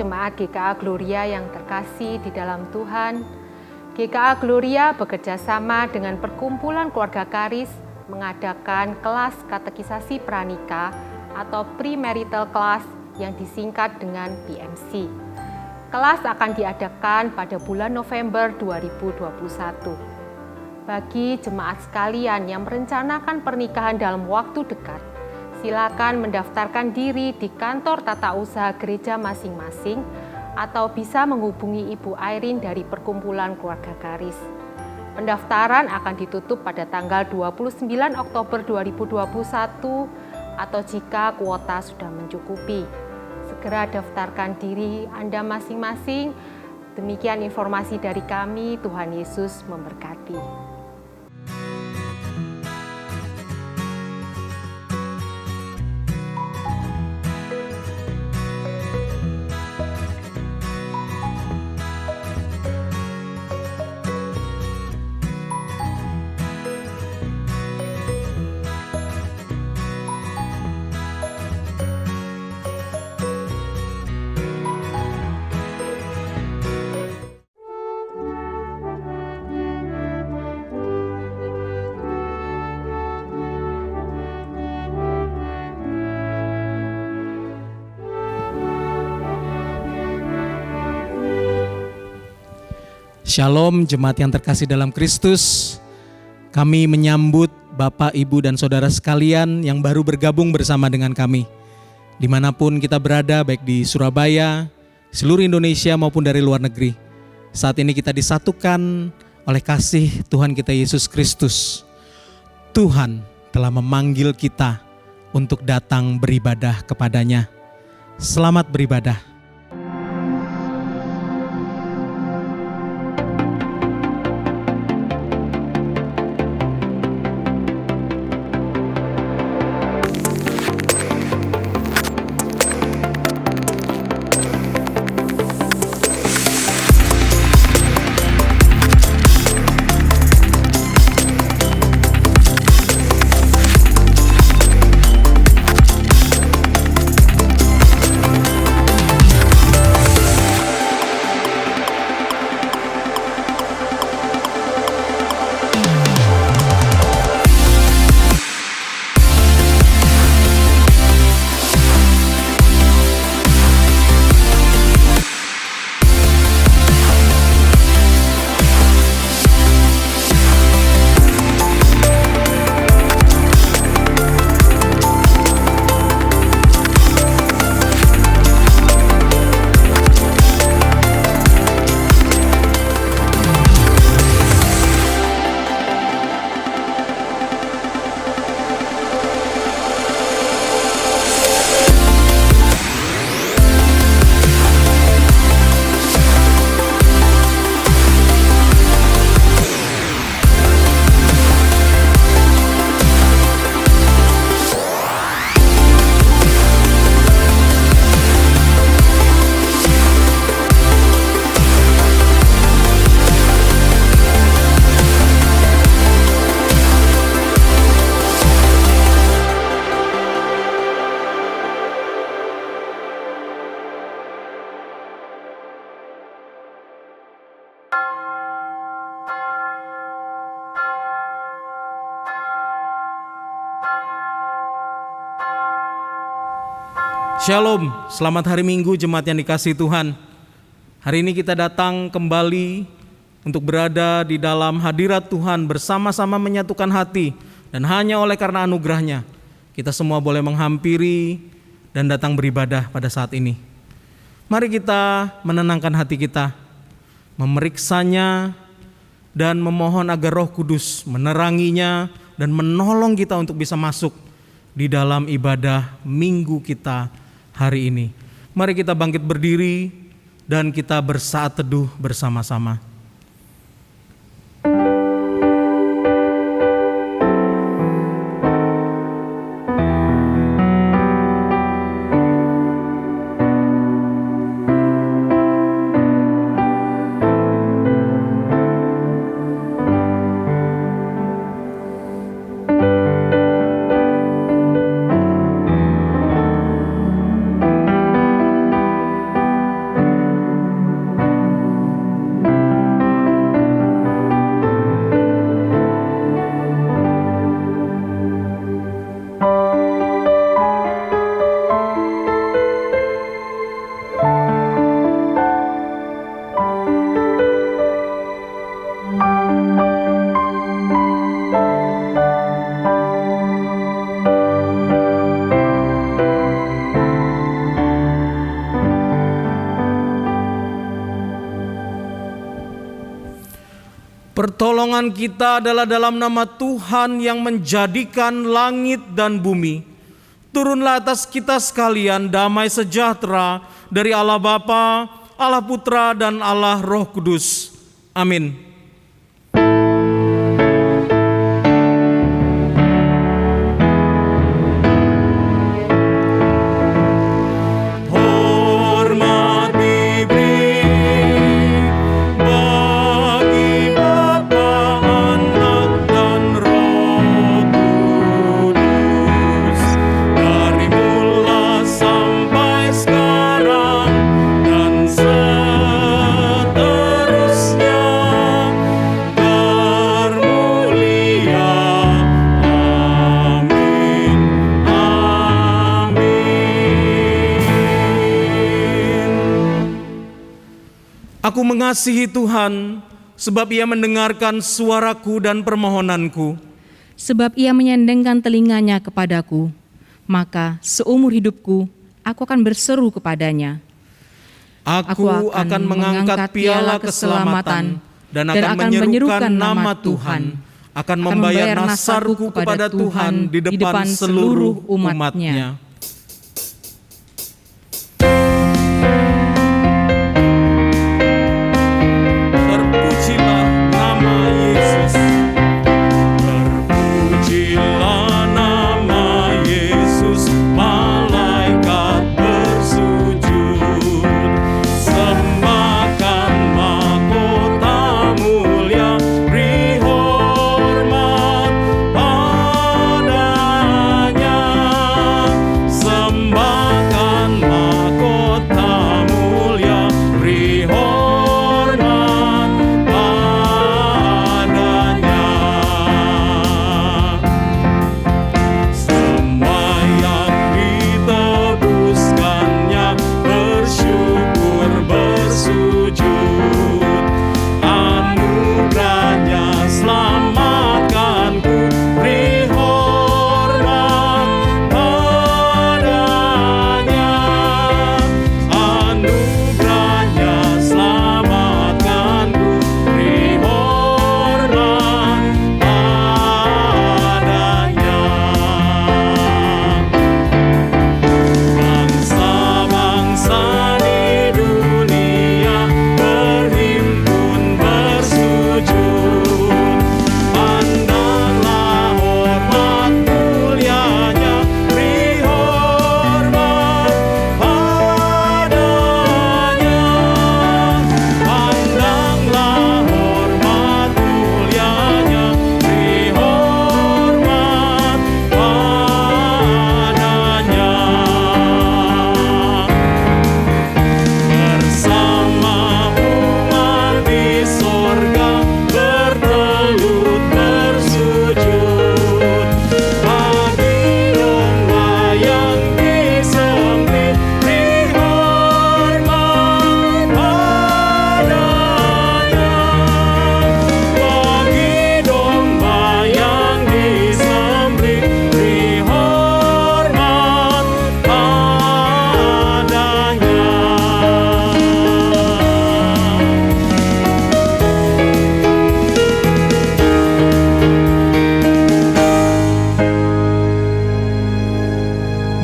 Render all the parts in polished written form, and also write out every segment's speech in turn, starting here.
jemaat GKA Gloria yang terkasih di dalam Tuhan, GKA Gloria bekerja sama dengan Perkumpulan Keluarga Karis mengadakan kelas katekisasi pranikah atau premarital class yang disingkat dengan PMC. Kelas akan diadakan pada bulan November 2021. Bagi jemaat sekalian yang merencanakan pernikahan dalam waktu dekat, silakan mendaftarkan diri di kantor tata usaha gereja masing-masing atau bisa menghubungi Ibu Airin dari Perkumpulan Keluarga Karis. Pendaftaran akan ditutup pada tanggal 29 Oktober 2021 atau jika kuota sudah mencukupi. Segera daftarkan diri Anda masing-masing. Demikian informasi dari kami. Tuhan Yesus memberkati. Shalom jemaat yang terkasih dalam Kristus. Kami menyambut Bapak, Ibu, dan Saudara sekalian yang baru bergabung bersama dengan kami. Dimanapun kita berada, baik di Surabaya, seluruh Indonesia maupun dari luar negeri. Saat ini kita disatukan oleh kasih Tuhan kita Yesus Kristus. Tuhan telah memanggil kita untuk datang beribadah kepadanya. Selamat beribadah. Shalom, selamat hari Minggu jemaat yang dikasihi Tuhan. Hari ini kita datang kembali untuk berada di dalam hadirat Tuhan, bersama-sama menyatukan hati. Dan hanya oleh karena anugerahnya kita semua boleh menghampiri dan datang beribadah pada saat ini. Mari kita menenangkan hati kita, memeriksanya, dan memohon agar Roh Kudus meneranginya dan menolong kita untuk bisa masuk di dalam ibadah minggu kita hari ini. Mari kita bangkit berdiri dan kita bersaat teduh bersama-sama. Pertolongan kita adalah dalam nama Tuhan yang menjadikan langit dan bumi. Turunlah atas kita sekalian damai sejahtera dari Allah Bapa, Allah Putra, dan Allah Roh Kudus. Amin. Aku mengasihi Tuhan, sebab Ia mendengarkan suaraku dan permohonanku. Sebab Ia menyandengkan telinganya kepadaku, maka seumur hidupku aku akan berseru kepadanya. Aku akan mengangkat piala keselamatan dan akan menyerukan nama Tuhan, akan membayar nasarku kepada Tuhan di depan seluruh umat-Nya.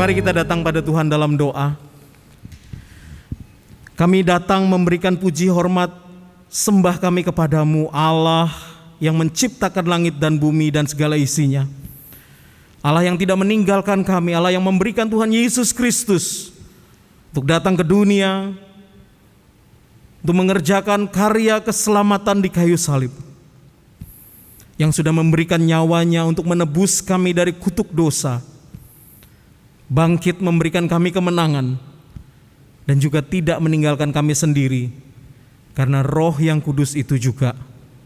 Mari kita datang pada Tuhan dalam doa. Kami datang memberikan puji hormat sembah kami kepadamu, Allah yang menciptakan langit dan bumi dan segala isinya. Allah yang tidak meninggalkan kami, Allah yang memberikan Tuhan Yesus Kristus untuk datang ke dunia, untuk mengerjakan karya keselamatan di kayu salib, yang sudah memberikan nyawanya untuk menebus kami dari kutuk dosa, bangkit memberikan kami kemenangan, dan juga tidak meninggalkan kami sendiri, karena Roh yang Kudus itu juga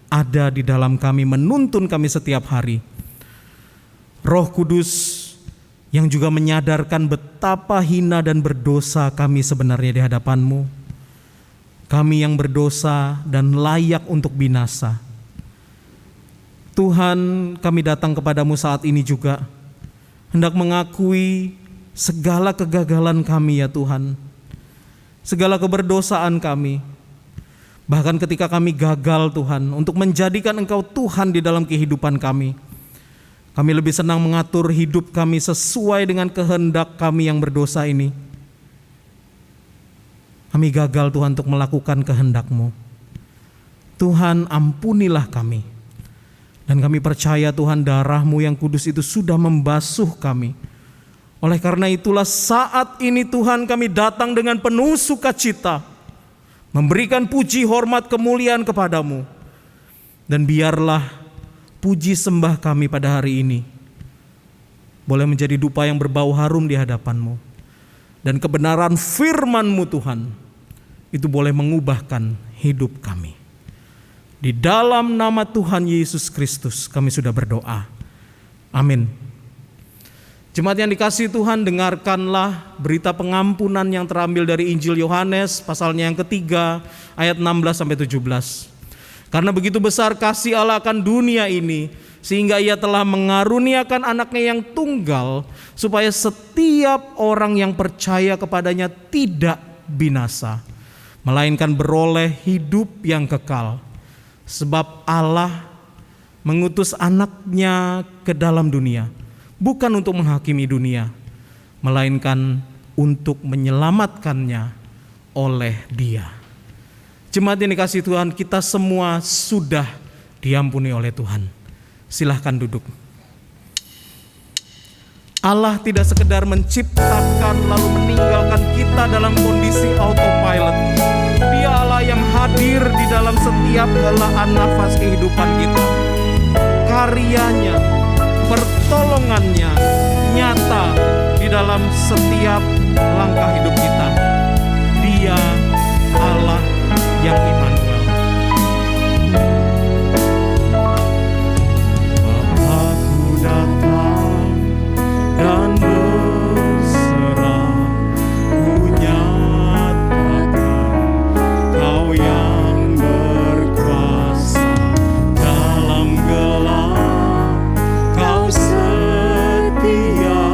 ada di dalam kami, menuntun kami setiap hari. Roh Kudus yang juga menyadarkan betapa hina dan berdosa kami sebenarnya di hadapan-Mu. Kami yang berdosa dan layak untuk binasa. Tuhan, kami datang kepadamu saat ini juga, hendak mengakui segala kegagalan kami ya Tuhan, segala keberdosaan kami, Bahkan ketika kami gagal Tuhan untuk menjadikan Engkau Tuhan di dalam kehidupan kami, kami lebih senang mengatur hidup kami sesuai dengan kehendak kami yang berdosa ini. Kami gagal Tuhan untuk melakukan kehendak-Mu. Tuhan, ampunilah kami. Dan kami percaya Tuhan, darah-Mu yang kudus itu sudah membasuh kami. Oleh karena itulah saat ini Tuhan, kami datang dengan penuh sukacita, memberikan puji, hormat, kemuliaan kepadamu. Dan biarlah puji sembah kami pada hari ini boleh menjadi dupa yang berbau harum di hadapan-Mu. Dan kebenaran firman-Mu Tuhan, itu boleh mengubahkan hidup kami. Di dalam nama Tuhan Yesus Kristus kami sudah berdoa. Amin. Jemaat yang dikasihi Tuhan, dengarkanlah berita pengampunan yang terambil dari Injil Yohanes pasalnya yang ketiga ayat 16-17. Karena begitu besar kasih Allah akan dunia ini, sehingga Ia telah mengaruniakan anaknya yang tunggal, supaya setiap orang yang percaya kepadanya tidak binasa, melainkan beroleh hidup yang kekal. Sebab Allah mengutus anaknya ke dalam dunia, bukan untuk menghakimi dunia, melainkan untuk menyelamatkannya oleh Dia. Jemaat yang dikasihi Tuhan, kita semua sudah diampuni oleh Tuhan. Silahkan duduk. Allah tidak sekedar menciptakan lalu meninggalkan kita dalam kondisi autopilot. Dia Allah yang hadir di dalam setiap helaan nafas kehidupan kita. Karyanya, pertolongannya nyata di dalam setiap langkah hidup kita. Dia Allah yang Immanuel. Bapa-Ku datang dan berserah, Ku nyatakan Kau yang berkuasa dalam gelap. Kau setia,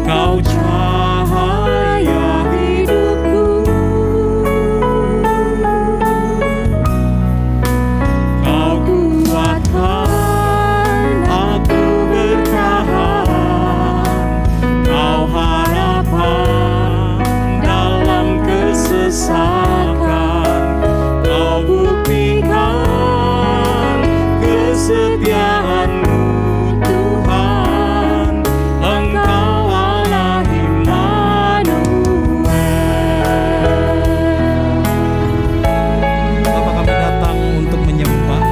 Kau cahaya hidupku. Kau kuatkan aku bertahan. Kau harapan dalam kesesakan. Kau buktikan kesetiaan-Mu Tuhan. Engkau Allah Immanuel. Bapa, kami datang untuk menyembah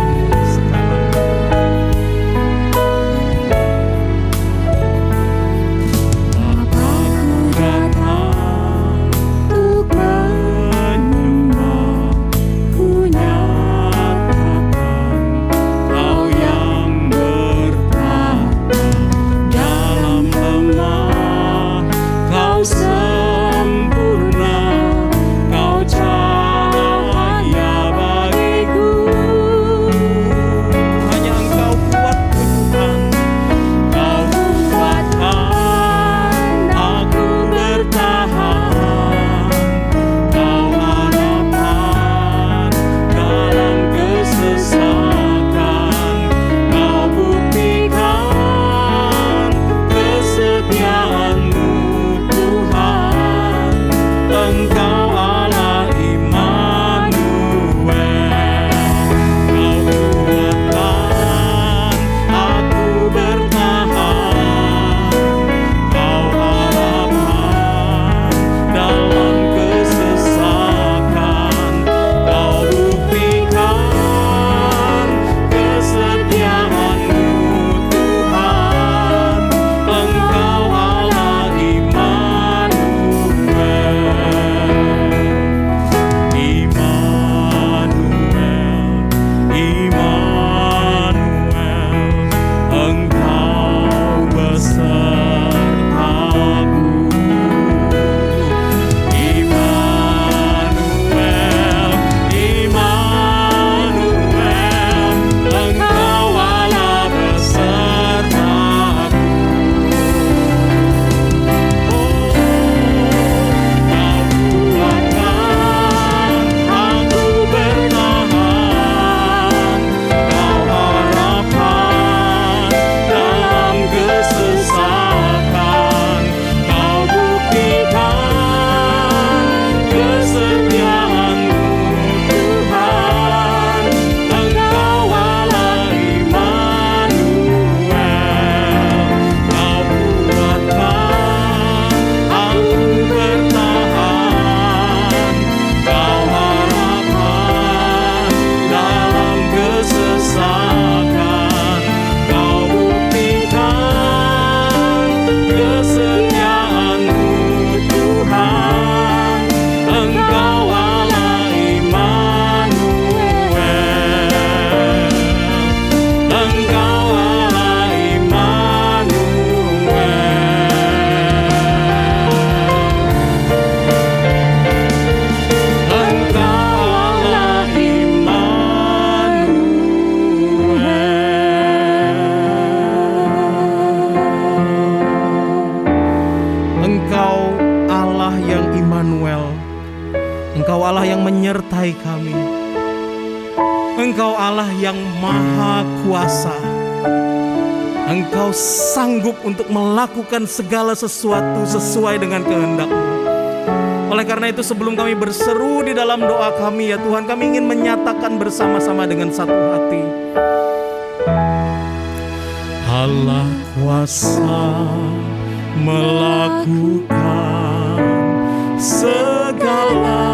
sekarang. Bapa-Ku datang untuk menyembah. Ku nyatakan Kau yang Engkau Allah yang maha kuasa. Engkau sanggup untuk melakukan segala sesuatu sesuai dengan kehendak-Mu. Oleh karena itu sebelum kami berseru di dalam doa kami ya Tuhan, kami ingin menyatakan bersama-sama dengan satu hati. Allah kuasa melakukan segala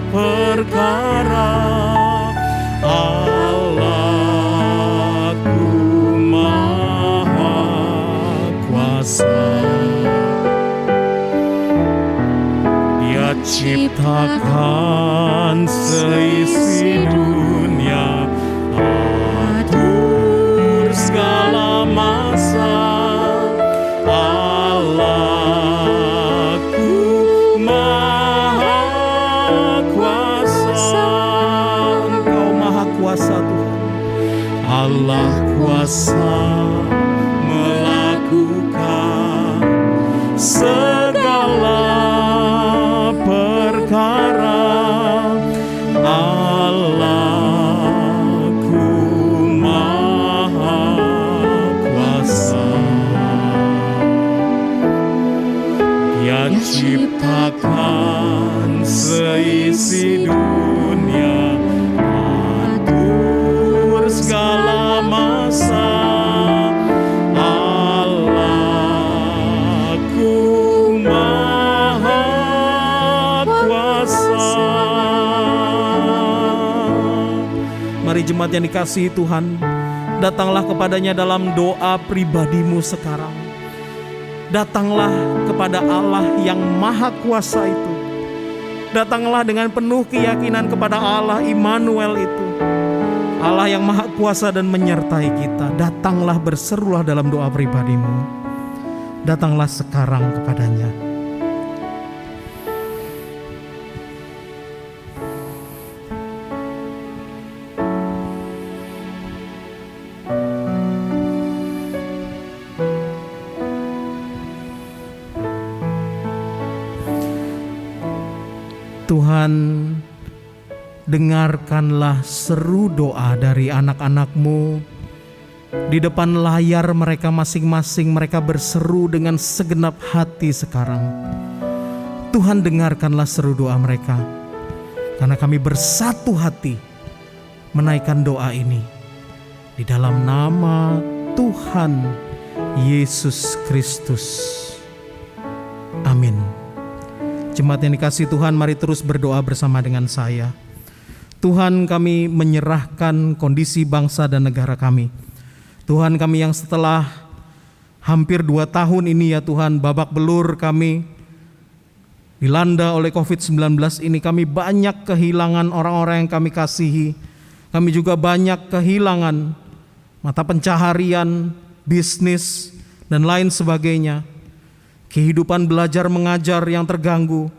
perkara. Allahku maha kuasa. Dia ciptakan seisi dunia, atur segala masa. Allahku maha kuasa. Engkau maha kuasa Tuhan. Allah kuasa melakukan segala perkara. Allahku maha kuasa. Dia ciptakan seisi dunia, atur segala masa. Allahku maha kuasa. Mari jemaat yang dikasihi Tuhan, datanglah kepadanya dalam doa pribadimu sekarang. Datanglah kepada Allah yang maha kuasa itu. Datanglah dengan penuh keyakinan kepada Allah Immanuel itu, Allah yang maha kuasa dan menyertai kita. Datanglah, berserulah dalam doa pribadimu. Datanglah sekarang kepadanya. Tuhan, dengarkanlah seru doa dari anak-anak-Mu. Di depan layar mereka masing-masing, mereka berseru dengan segenap hati sekarang. Tuhan, dengarkanlah seru doa mereka, karena kami bersatu hati menaikkan doa ini di dalam nama Tuhan Yesus Kristus. Amin. Jemaat yang dikasihi Tuhan, mari terus berdoa bersama dengan saya. Tuhan, kami menyerahkan kondisi bangsa dan negara kami. Tuhan, kami yang setelah hampir 2 tahun ini ya Tuhan, babak belur kami dilanda oleh COVID-19 ini, kami banyak kehilangan orang-orang yang kami kasihi. Kami juga banyak kehilangan mata pencaharian, bisnis, dan lain sebagainya. Kehidupan belajar mengajar yang terganggu.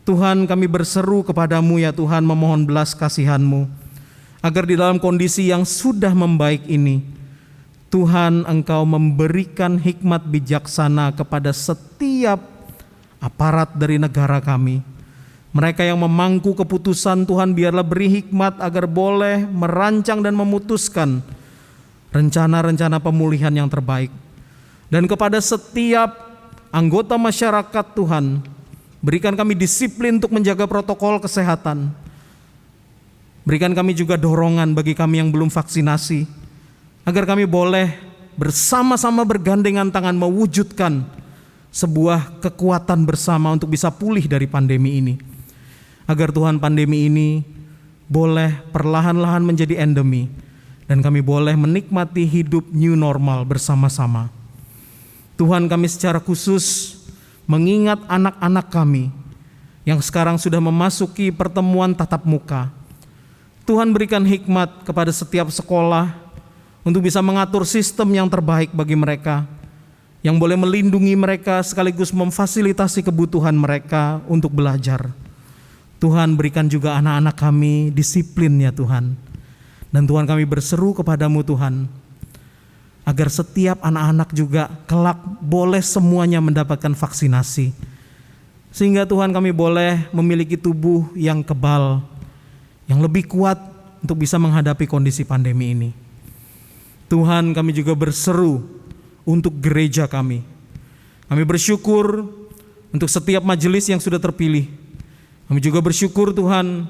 Tuhan, kami berseru kepadamu ya Tuhan, memohon belas kasihan-Mu, agar di dalam kondisi yang sudah membaik ini, Tuhan, Engkau memberikan hikmat bijaksana kepada setiap aparat dari negara kami. Mereka yang memangku keputusan, Tuhan, biarlah beri hikmat agar boleh merancang dan memutuskan rencana-rencana pemulihan yang terbaik. Dan kepada setiap anggota masyarakat, Tuhan, berikan kami disiplin untuk menjaga protokol kesehatan. Berikan kami juga dorongan bagi kami yang belum vaksinasi, agar kami boleh bersama-sama bergandengan tangan mewujudkan sebuah kekuatan bersama untuk bisa pulih dari pandemi ini. Agar Tuhan, pandemi ini boleh perlahan-lahan menjadi endemi, dan kami boleh menikmati hidup new normal bersama-sama. Tuhan, kami secara khusus mengingat anak-anak kami yang sekarang sudah memasuki pertemuan tatap muka. Tuhan, berikan hikmat kepada setiap sekolah untuk bisa mengatur sistem yang terbaik bagi mereka, yang boleh melindungi mereka sekaligus memfasilitasi kebutuhan mereka untuk belajar. Tuhan, berikan juga anak-anak kami disiplin ya Tuhan. Dan Tuhan, kami berseru kepadamu Tuhan, agar setiap anak-anak juga kelak boleh semuanya mendapatkan vaksinasi. Sehingga Tuhan, kami boleh memiliki tubuh yang kebal, yang lebih kuat untuk bisa menghadapi kondisi pandemi ini. Tuhan, kami juga berseru untuk gereja kami. Kami bersyukur untuk setiap majelis yang sudah terpilih. Kami juga bersyukur Tuhan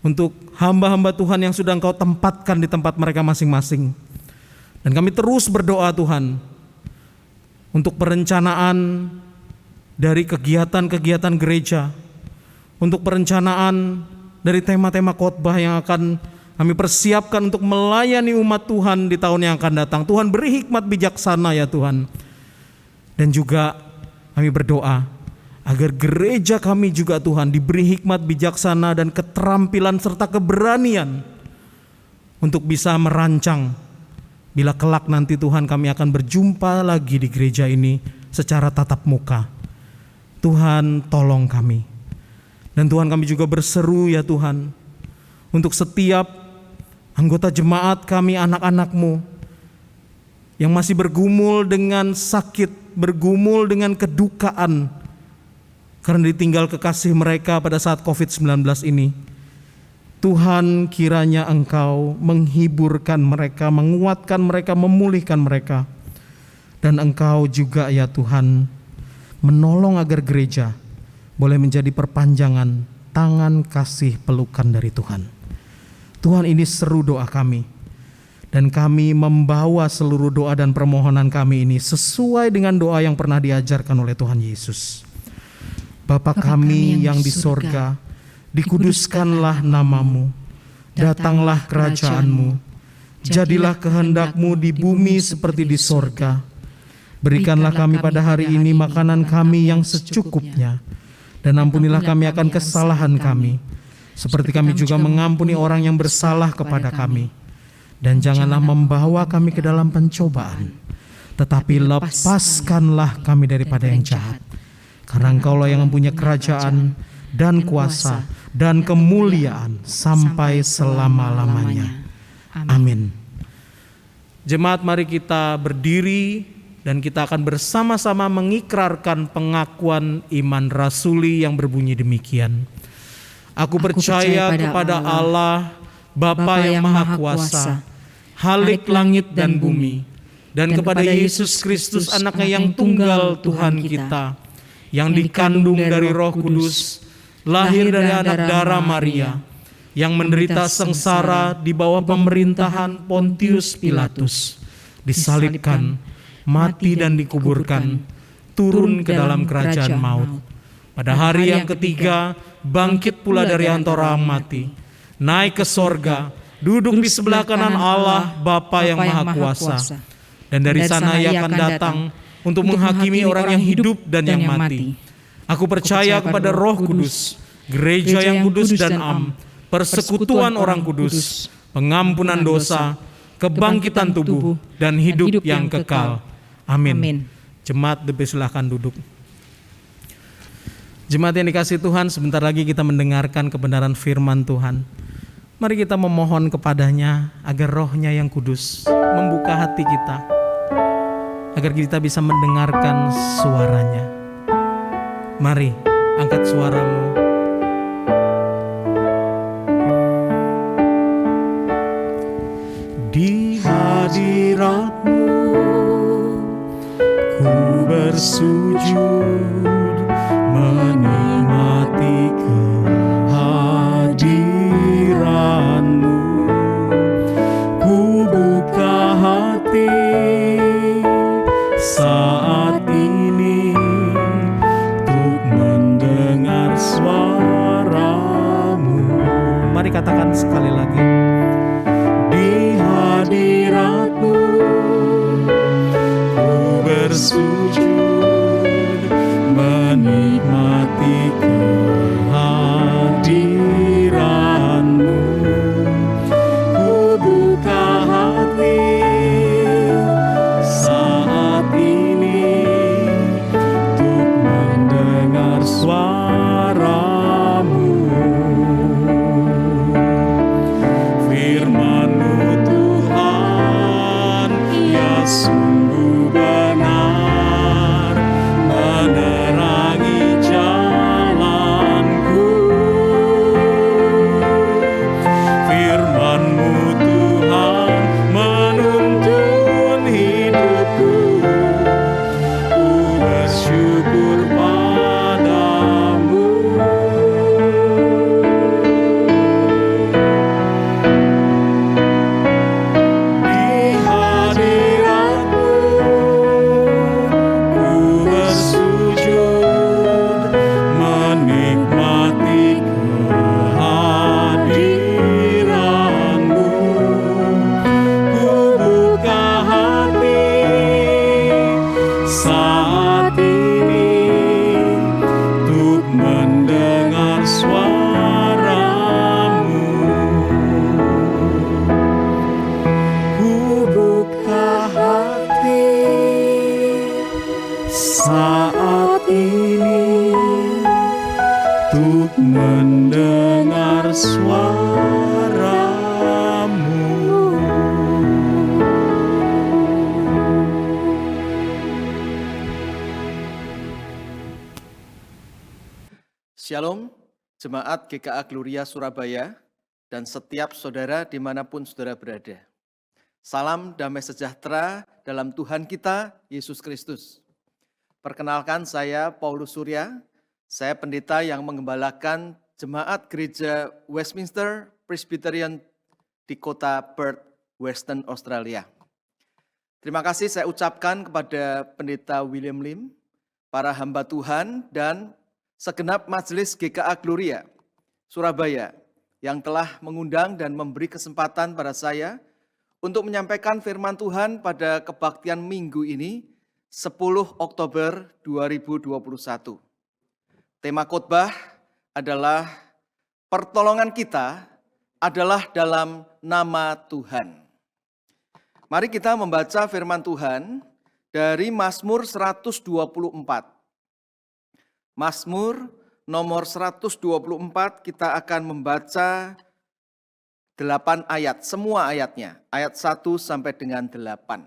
untuk hamba-hamba Tuhan yang sudah Engkau tempatkan di tempat mereka masing-masing. Dan kami terus berdoa Tuhan untuk perencanaan dari kegiatan-kegiatan gereja, untuk perencanaan dari tema-tema khotbah yang akan kami persiapkan untuk melayani umat Tuhan di tahun yang akan datang. Tuhan beri hikmat bijaksana ya Tuhan. Dan juga kami berdoa agar gereja kami juga Tuhan diberi hikmat bijaksana dan keterampilan serta keberanian untuk bisa merancang bila kelak nanti Tuhan kami akan berjumpa lagi di gereja ini secara tatap muka. Tuhan tolong kami. Dan Tuhan kami juga berseru ya Tuhan untuk setiap anggota jemaat kami, anak-anak-Mu yang masih bergumul dengan sakit, bergumul dengan kedukaan karena ditinggal kekasih mereka pada saat COVID-19 ini. Tuhan, kiranya Engkau menghiburkan mereka, menguatkan mereka, memulihkan mereka. Dan Engkau juga ya Tuhan menolong agar gereja boleh menjadi perpanjangan tangan kasih pelukan dari Tuhan. Tuhan, ini seru doa kami. Dan kami membawa seluruh doa dan permohonan kami ini sesuai dengan doa yang pernah diajarkan oleh Tuhan Yesus. Bapa kami yang di sorga, dikuduskanlah namamu, datanglah kerajaan-Mu, jadilah kehendak-Mu di bumi seperti di sorga. Berikanlah kami pada hari ini makanan kami yang secukupnya, dan ampunilah kami akan kesalahan kami, seperti kami juga mengampuni orang yang bersalah kepada kami. Dan janganlah membawa kami ke dalam pencobaan, tetapi lepaskanlah kami daripada yang jahat. Karena Engkaulah yang mempunyai kerajaan dan kuasa dan kemuliaan sampai selama-lamanya. Amin. Jemaat, mari kita berdiri dan kita akan bersama-sama mengikrarkan pengakuan iman rasuli yang berbunyi demikian. Aku percaya kepada Allah, Bapa yang Maha Kuasa, Halik langit dan bumi, dan kepada Yesus Kristus anaknya yang tunggal Tuhan kita, yang dikandung dari Roh Kudus, lahir dari anak darah Maria, yang menderita sengsara di bawah pemerintahan Pontius Pilatus, disalibkan, mati dan dikuburkan, turun ke dalam kerajaan maut. Pada hari yang ketiga, bangkit pula dari antara orang mati, naik ke sorga, duduk di sebelah kanan Allah Bapa yang Maha Kuasa. Dan dari sana Ia akan datang untuk menghakimi orang yang hidup dan yang mati. Aku percaya kepada Roh Kudus, gereja yang kudus dan am, persekutuan orang kudus, pengampunan dosa, kebangkitan tubuh, dan hidup yang kekal. Amin. Jemaat, dipersilahkan duduk. Jemaat yang dikasihi Tuhan, sebentar lagi kita mendengarkan kebenaran firman Tuhan. Mari kita memohon kepadanya agar Roh-Nya yang kudus membuka hati kita, agar kita bisa mendengarkan suaranya. Mari, angkat suaramu. Di hadirat-Mu ku bersujud, menikmati kehadiran-Mu. Ku buka hati saat ini untuk mendengar suara-Mu. Mari katakan sekali lagi. Di hadirat-Mu ku bersujud, Jemaat GKA Gloria Surabaya, dan setiap saudara dimanapun saudara berada. Salam damai sejahtera dalam Tuhan kita, Yesus Kristus. Perkenalkan, saya Paulus Surya, saya pendeta yang mengembalakan Jemaat Gereja Westminster Presbyterian di kota Perth, Western Australia. Terima kasih saya ucapkan kepada Pendeta William Lim, para hamba Tuhan, dan segenap majelis GKA Gloria Surabaya yang telah mengundang dan memberi kesempatan pada saya untuk menyampaikan firman Tuhan pada kebaktian minggu ini, 10 Oktober 2021. Tema khotbah adalah pertolongan kita adalah dalam nama Tuhan. Mari kita membaca firman Tuhan dari Mazmur 124. Mazmur nomor 124 kita akan membaca 8 ayat, semua ayatnya, ayat 1 sampai dengan 8.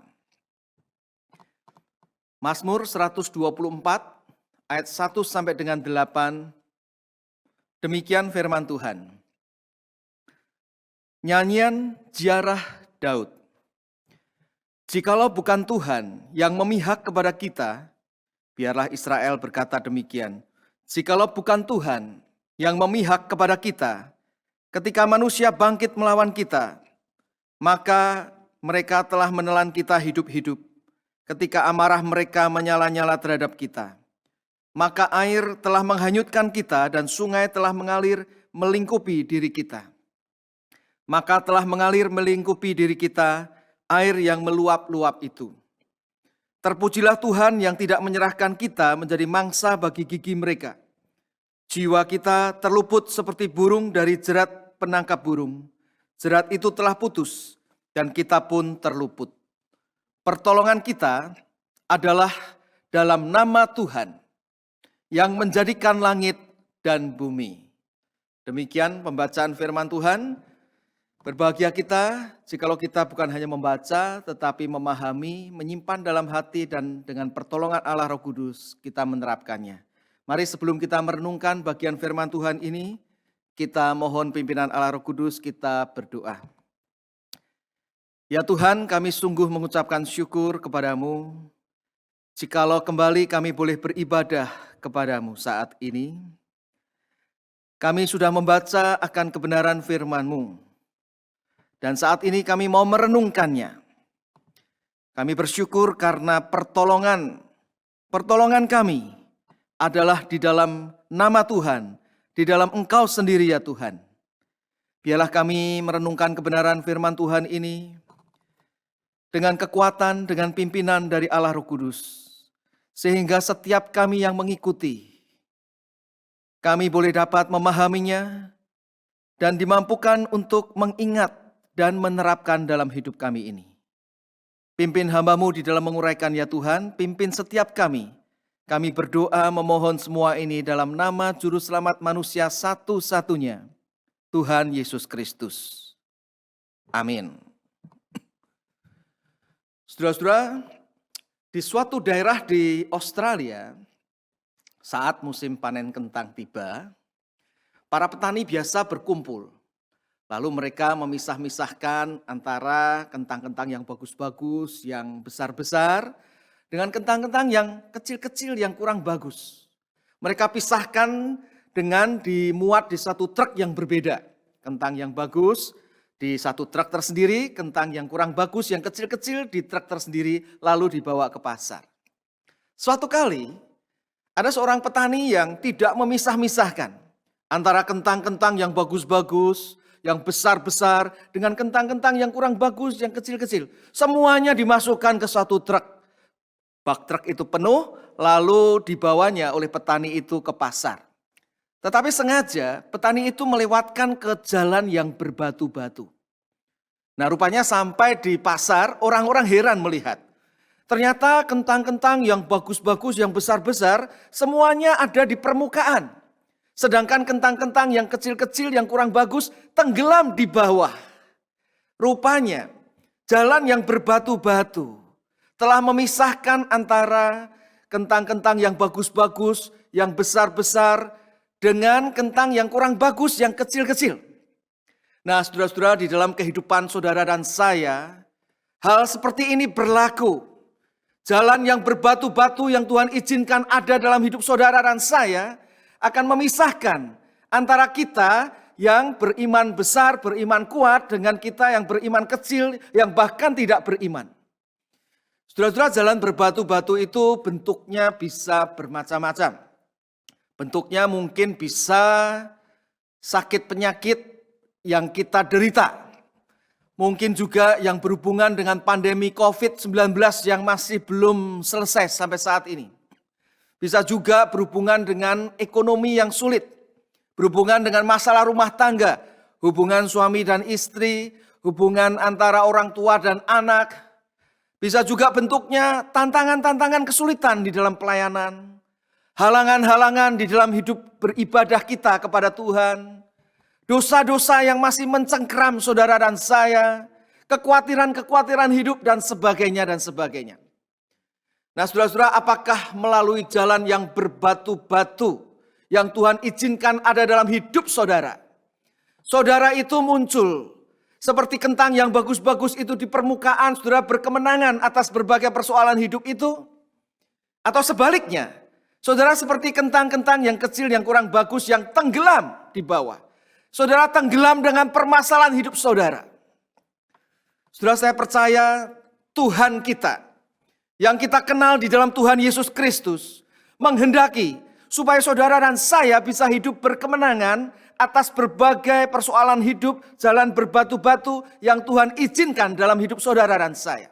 Mazmur 124 ayat 1 sampai dengan 8. Demikian firman Tuhan. Nyanyian ziarah Daud. Jikalau bukan Tuhan yang memihak kepada kita, biarlah Israel berkata demikian. Jikalau bukan Tuhan yang memihak kepada kita, ketika manusia bangkit melawan kita, maka mereka telah menelan kita hidup-hidup. Ketika amarah mereka menyala-nyala terhadap kita, maka air telah menghanyutkan kita dan sungai telah mengalir melingkupi diri kita. Maka telah mengalir melingkupi diri kita air yang meluap-luap itu. Terpujilah Tuhan yang tidak menyerahkan kita menjadi mangsa bagi gigi mereka. Jiwa kita terluput seperti burung dari jerat penangkap burung. Jerat itu telah putus dan kita pun terluput. Pertolongan kita adalah dalam nama Tuhan yang menjadikan langit dan bumi. Demikian pembacaan firman Tuhan. Berbahagia kita jikalau kita bukan hanya membaca tetapi memahami, menyimpan dalam hati, dan dengan pertolongan Allah Roh Kudus kita menerapkannya. Mari sebelum kita merenungkan bagian firman Tuhan ini, kita mohon pimpinan Allah Roh Kudus, kita berdoa. Ya Tuhan, kami sungguh mengucapkan syukur kepadamu jikalau kembali kami boleh beribadah kepadamu saat ini. Kami sudah membaca akan kebenaran firman-Mu. Dan saat ini kami mau merenungkannya. Kami bersyukur karena pertolongan kami adalah di dalam nama Tuhan, di dalam Engkau sendiri ya Tuhan. Biarlah kami merenungkan kebenaran firman Tuhan ini dengan kekuatan, dengan pimpinan dari Allah Roh Kudus. Sehingga setiap kami yang mengikuti, kami boleh dapat memahaminya dan dimampukan untuk mengingat dan menerapkan dalam hidup kami ini. Pimpin hamba-Mu di dalam menguraikan ya Tuhan, pimpin setiap kami. Kami berdoa memohon semua ini dalam nama Juru Selamat manusia satu-satunya, Tuhan Yesus Kristus. Amin. Saudara-saudara, di suatu daerah di Australia, saat musim panen kentang tiba, para petani biasa berkumpul. Lalu mereka memisah-misahkan antara kentang-kentang yang bagus-bagus, yang besar-besar, dengan kentang-kentang yang kecil-kecil, yang kurang bagus. Mereka pisahkan dengan dimuat di satu truk yang berbeda. Kentang yang bagus di satu truk tersendiri, kentang yang kurang bagus, yang kecil-kecil di truk tersendiri, lalu dibawa ke pasar. Suatu kali, ada seorang petani yang tidak memisah-misahkan antara kentang-kentang yang bagus-bagus, yang besar-besar, dengan kentang-kentang yang kurang bagus, yang kecil-kecil. Semuanya dimasukkan ke satu truk. Bak truk itu penuh, lalu dibawanya oleh petani itu ke pasar. Tetapi sengaja petani itu melewatkan ke jalan yang berbatu-batu. Nah, rupanya sampai di pasar, orang-orang heran melihat. Ternyata kentang-kentang yang bagus-bagus, yang besar-besar, semuanya ada di permukaan. Sedangkan kentang-kentang yang kecil-kecil, yang kurang bagus, tenggelam di bawah. Rupanya jalan yang berbatu-batu telah memisahkan antara kentang-kentang yang bagus-bagus, yang besar-besar, dengan kentang yang kurang bagus, yang kecil-kecil. Nah, saudara-saudara, di dalam kehidupan saudara dan saya, hal seperti ini berlaku. Jalan yang berbatu-batu yang Tuhan izinkan ada dalam hidup saudara dan saya akan memisahkan antara kita yang beriman besar, beriman kuat dengan kita yang beriman kecil, yang bahkan tidak beriman. Saudara-saudara, jalan berbatu-batu itu bentuknya bisa bermacam-macam. Bentuknya mungkin bisa sakit penyakit yang kita derita. Mungkin juga yang berhubungan dengan pandemi COVID-19 yang masih belum selesai sampai saat ini. Bisa juga berhubungan dengan ekonomi yang sulit. Berhubungan dengan masalah rumah tangga. Hubungan suami dan istri. Hubungan antara orang tua dan anak. Bisa juga bentuknya tantangan-tantangan kesulitan di dalam pelayanan. Halangan-halangan di dalam hidup beribadah kita kepada Tuhan. Dosa-dosa yang masih mencengkeram saudara dan saya. Kekhawatiran-kekhawatiran hidup dan sebagainya dan sebagainya. Nah, saudara-saudara, apakah melalui jalan yang berbatu-batu yang Tuhan izinkan ada dalam hidup saudara? Saudara itu muncul seperti kentang yang bagus-bagus itu di permukaan, saudara berkemenangan atas berbagai persoalan hidup itu? Atau sebaliknya, saudara seperti kentang-kentang yang kecil, yang kurang bagus, yang tenggelam di bawah. Saudara tenggelam dengan permasalahan hidup saudara. Saudara, saya percaya Tuhan kita, yang kita kenal di dalam Tuhan Yesus Kristus, menghendaki supaya saudara dan saya bisa hidup berkemenangan atas berbagai persoalan hidup, jalan berbatu-batu yang Tuhan izinkan dalam hidup saudara dan saya.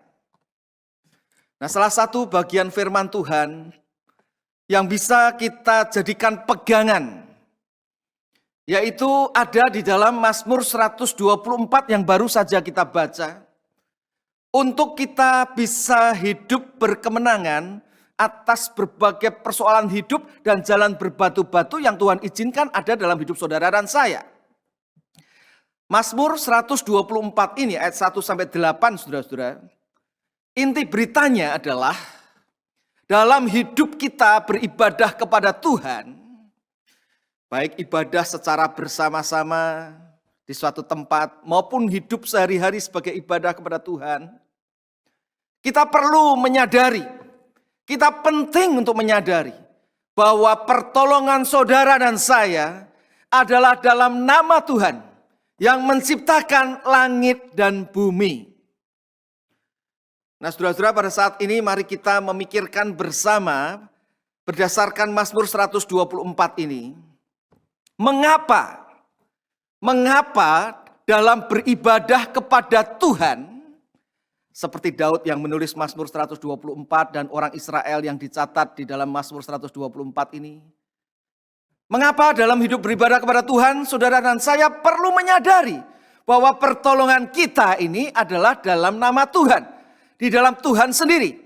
Nah, salah satu bagian firman Tuhan yang bisa kita jadikan pegangan, yaitu ada di dalam Mazmur 124 yang baru saja kita baca. Untuk kita bisa hidup berkemenangan atas berbagai persoalan hidup dan jalan berbatu-batu yang Tuhan izinkan ada dalam hidup saudara dan saya. Mazmur 124 ini ayat 1-8, saudara-saudara. Inti beritanya adalah dalam hidup kita beribadah kepada Tuhan, baik ibadah secara bersama-sama di suatu tempat maupun hidup sehari-hari sebagai ibadah kepada Tuhan. Kita perlu menyadari, kita penting untuk menyadari bahwa pertolongan saudara dan saya adalah dalam nama Tuhan yang menciptakan langit dan bumi. Nah, saudara-saudara, pada saat ini mari kita memikirkan bersama berdasarkan Mazmur 124 ini. Mengapa dalam beribadah kepada Tuhan, seperti Daud yang menulis Mazmur 124 dan orang Israel yang dicatat di dalam Mazmur 124 ini. Mengapa dalam hidup beribadah kepada Tuhan, saudara dan saya perlu menyadari bahwa pertolongan kita ini adalah dalam nama Tuhan. Di dalam Tuhan sendiri.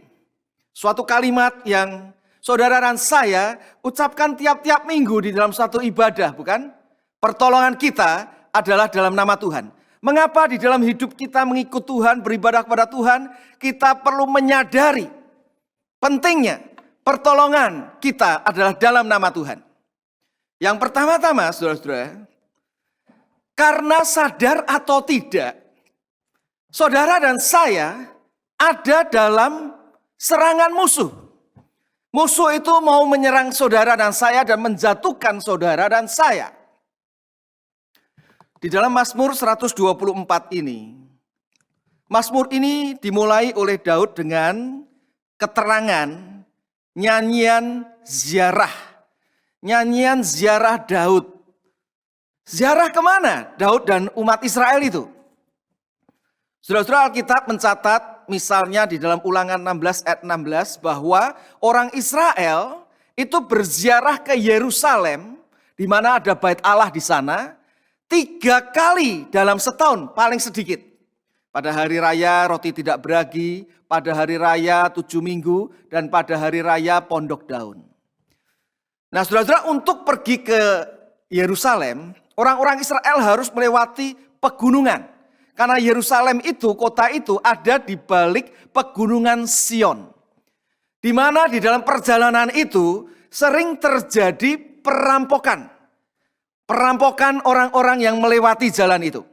Suatu kalimat yang saudara dan saya ucapkan tiap-tiap minggu di dalam satu ibadah, bukan? Pertolongan kita adalah dalam nama Tuhan. Mengapa di dalam hidup kita mengikut Tuhan, beribadah kepada Tuhan, kita perlu menyadari pentingnya pertolongan kita adalah dalam nama Tuhan. Yang pertama-tama, saudara-saudara, karena sadar atau tidak, saudara dan saya ada dalam serangan musuh. Musuh itu mau menyerang saudara dan saya dan menjatuhkan saudara dan saya. Di dalam Mazmur 124 ini, Mazmur ini dimulai oleh Daud dengan keterangan nyanyian ziarah. Nyanyian ziarah Daud. Ziarah kemana Daud dan umat Israel itu? Saudara-saudara, Alkitab mencatat misalnya di dalam Ulangan 16 ayat 16 bahwa orang Israel itu berziarah ke Yerusalem, di mana ada bait Allah di sana, 3 kali dalam setahun paling sedikit. Pada hari raya roti tidak beragi, pada hari raya 7 minggu, dan pada hari raya pondok daun. Nah, saudara-saudara, untuk pergi ke Yerusalem, orang-orang Israel harus melewati pegunungan. Karena Yerusalem itu, kota itu ada di balik pegunungan Sion. Di mana di dalam perjalanan itu sering terjadi perampokan. perampokan orang-orang yang melewati jalan itu.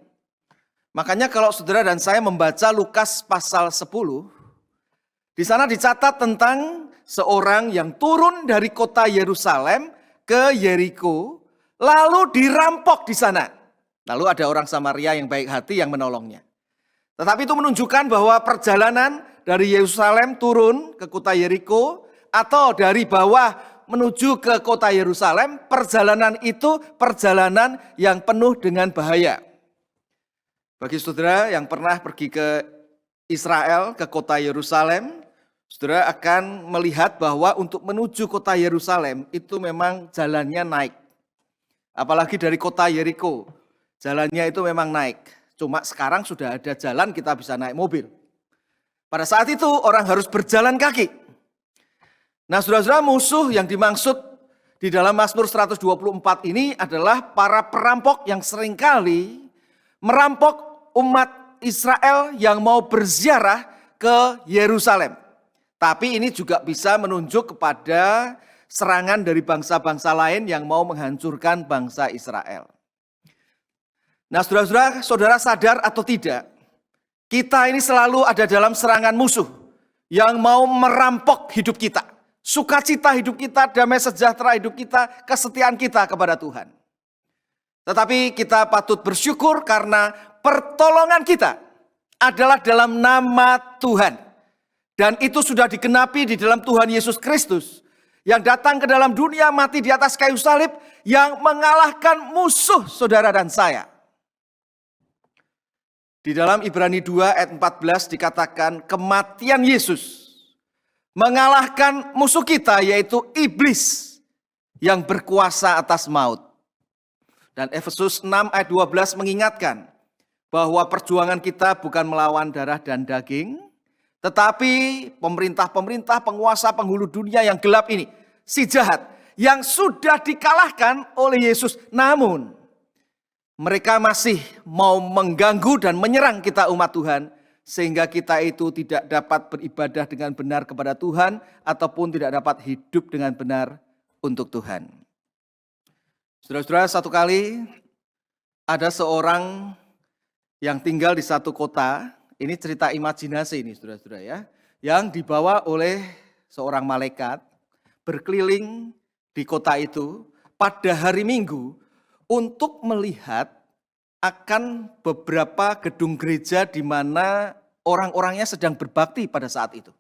Makanya kalau saudara dan saya membaca Lukas pasal 10, di sana dicatat tentang seorang yang turun dari kota Yerusalem ke Yeriko, lalu dirampok di sana. Lalu ada orang Samaria yang baik hati yang menolongnya. Tetapi itu menunjukkan bahwa perjalanan dari Yerusalem turun ke kota Yeriko atau dari bawah menuju ke kota Yerusalem, perjalanan itu perjalanan yang penuh dengan bahaya. Bagi saudara yang pernah pergi ke Israel, ke kota Yerusalem, saudara akan melihat bahwa untuk menuju kota Yerusalem itu memang jalannya naik. Apalagi dari kota Yeriko, jalannya itu memang naik. Cuma sekarang sudah ada jalan kita bisa naik mobil. Pada saat itu orang harus berjalan kaki. Nah saudara-saudara, musuh yang dimaksud di dalam Mazmur 124 ini adalah para perampok yang seringkali merampok umat Israel yang mau berziarah ke Yerusalem. Tapi ini juga bisa menunjuk kepada serangan dari bangsa-bangsa lain yang mau menghancurkan bangsa Israel. Nah saudara-saudara, saudara sadar atau tidak, kita ini selalu ada dalam serangan musuh yang mau merampok hidup kita. Sukacita hidup kita, damai sejahtera hidup kita, kesetiaan kita kepada Tuhan. Tetapi kita patut bersyukur karena pertolongan kita adalah dalam nama Tuhan. Dan itu sudah digenapi di dalam Tuhan Yesus Kristus. Yang datang ke dalam dunia, mati di atas kayu salib, yang mengalahkan musuh saudara dan saya. Di dalam Ibrani 2 ayat 14 dikatakan kematian Yesus mengalahkan musuh kita, yaitu iblis yang berkuasa atas maut. Dan Efesus 6 ayat 12 mengingatkan bahwa perjuangan kita bukan melawan darah dan daging, tetapi pemerintah-pemerintah, penguasa, penghulu dunia yang gelap ini, si jahat, yang sudah dikalahkan oleh Yesus. Namun mereka masih mau mengganggu dan menyerang kita umat Tuhan, sehingga kita itu tidak dapat beribadah dengan benar kepada Tuhan, ataupun tidak dapat hidup dengan benar untuk Tuhan. Saudara-saudara, satu kali ada seorang yang tinggal di satu kota, ini cerita imajinasi ini saudara-saudara ya, yang dibawa oleh seorang malaikat berkeliling di kota itu pada hari Minggu untuk melihat akan beberapa gedung gereja di mana orang-orangnya sedang berbakti pada saat itu.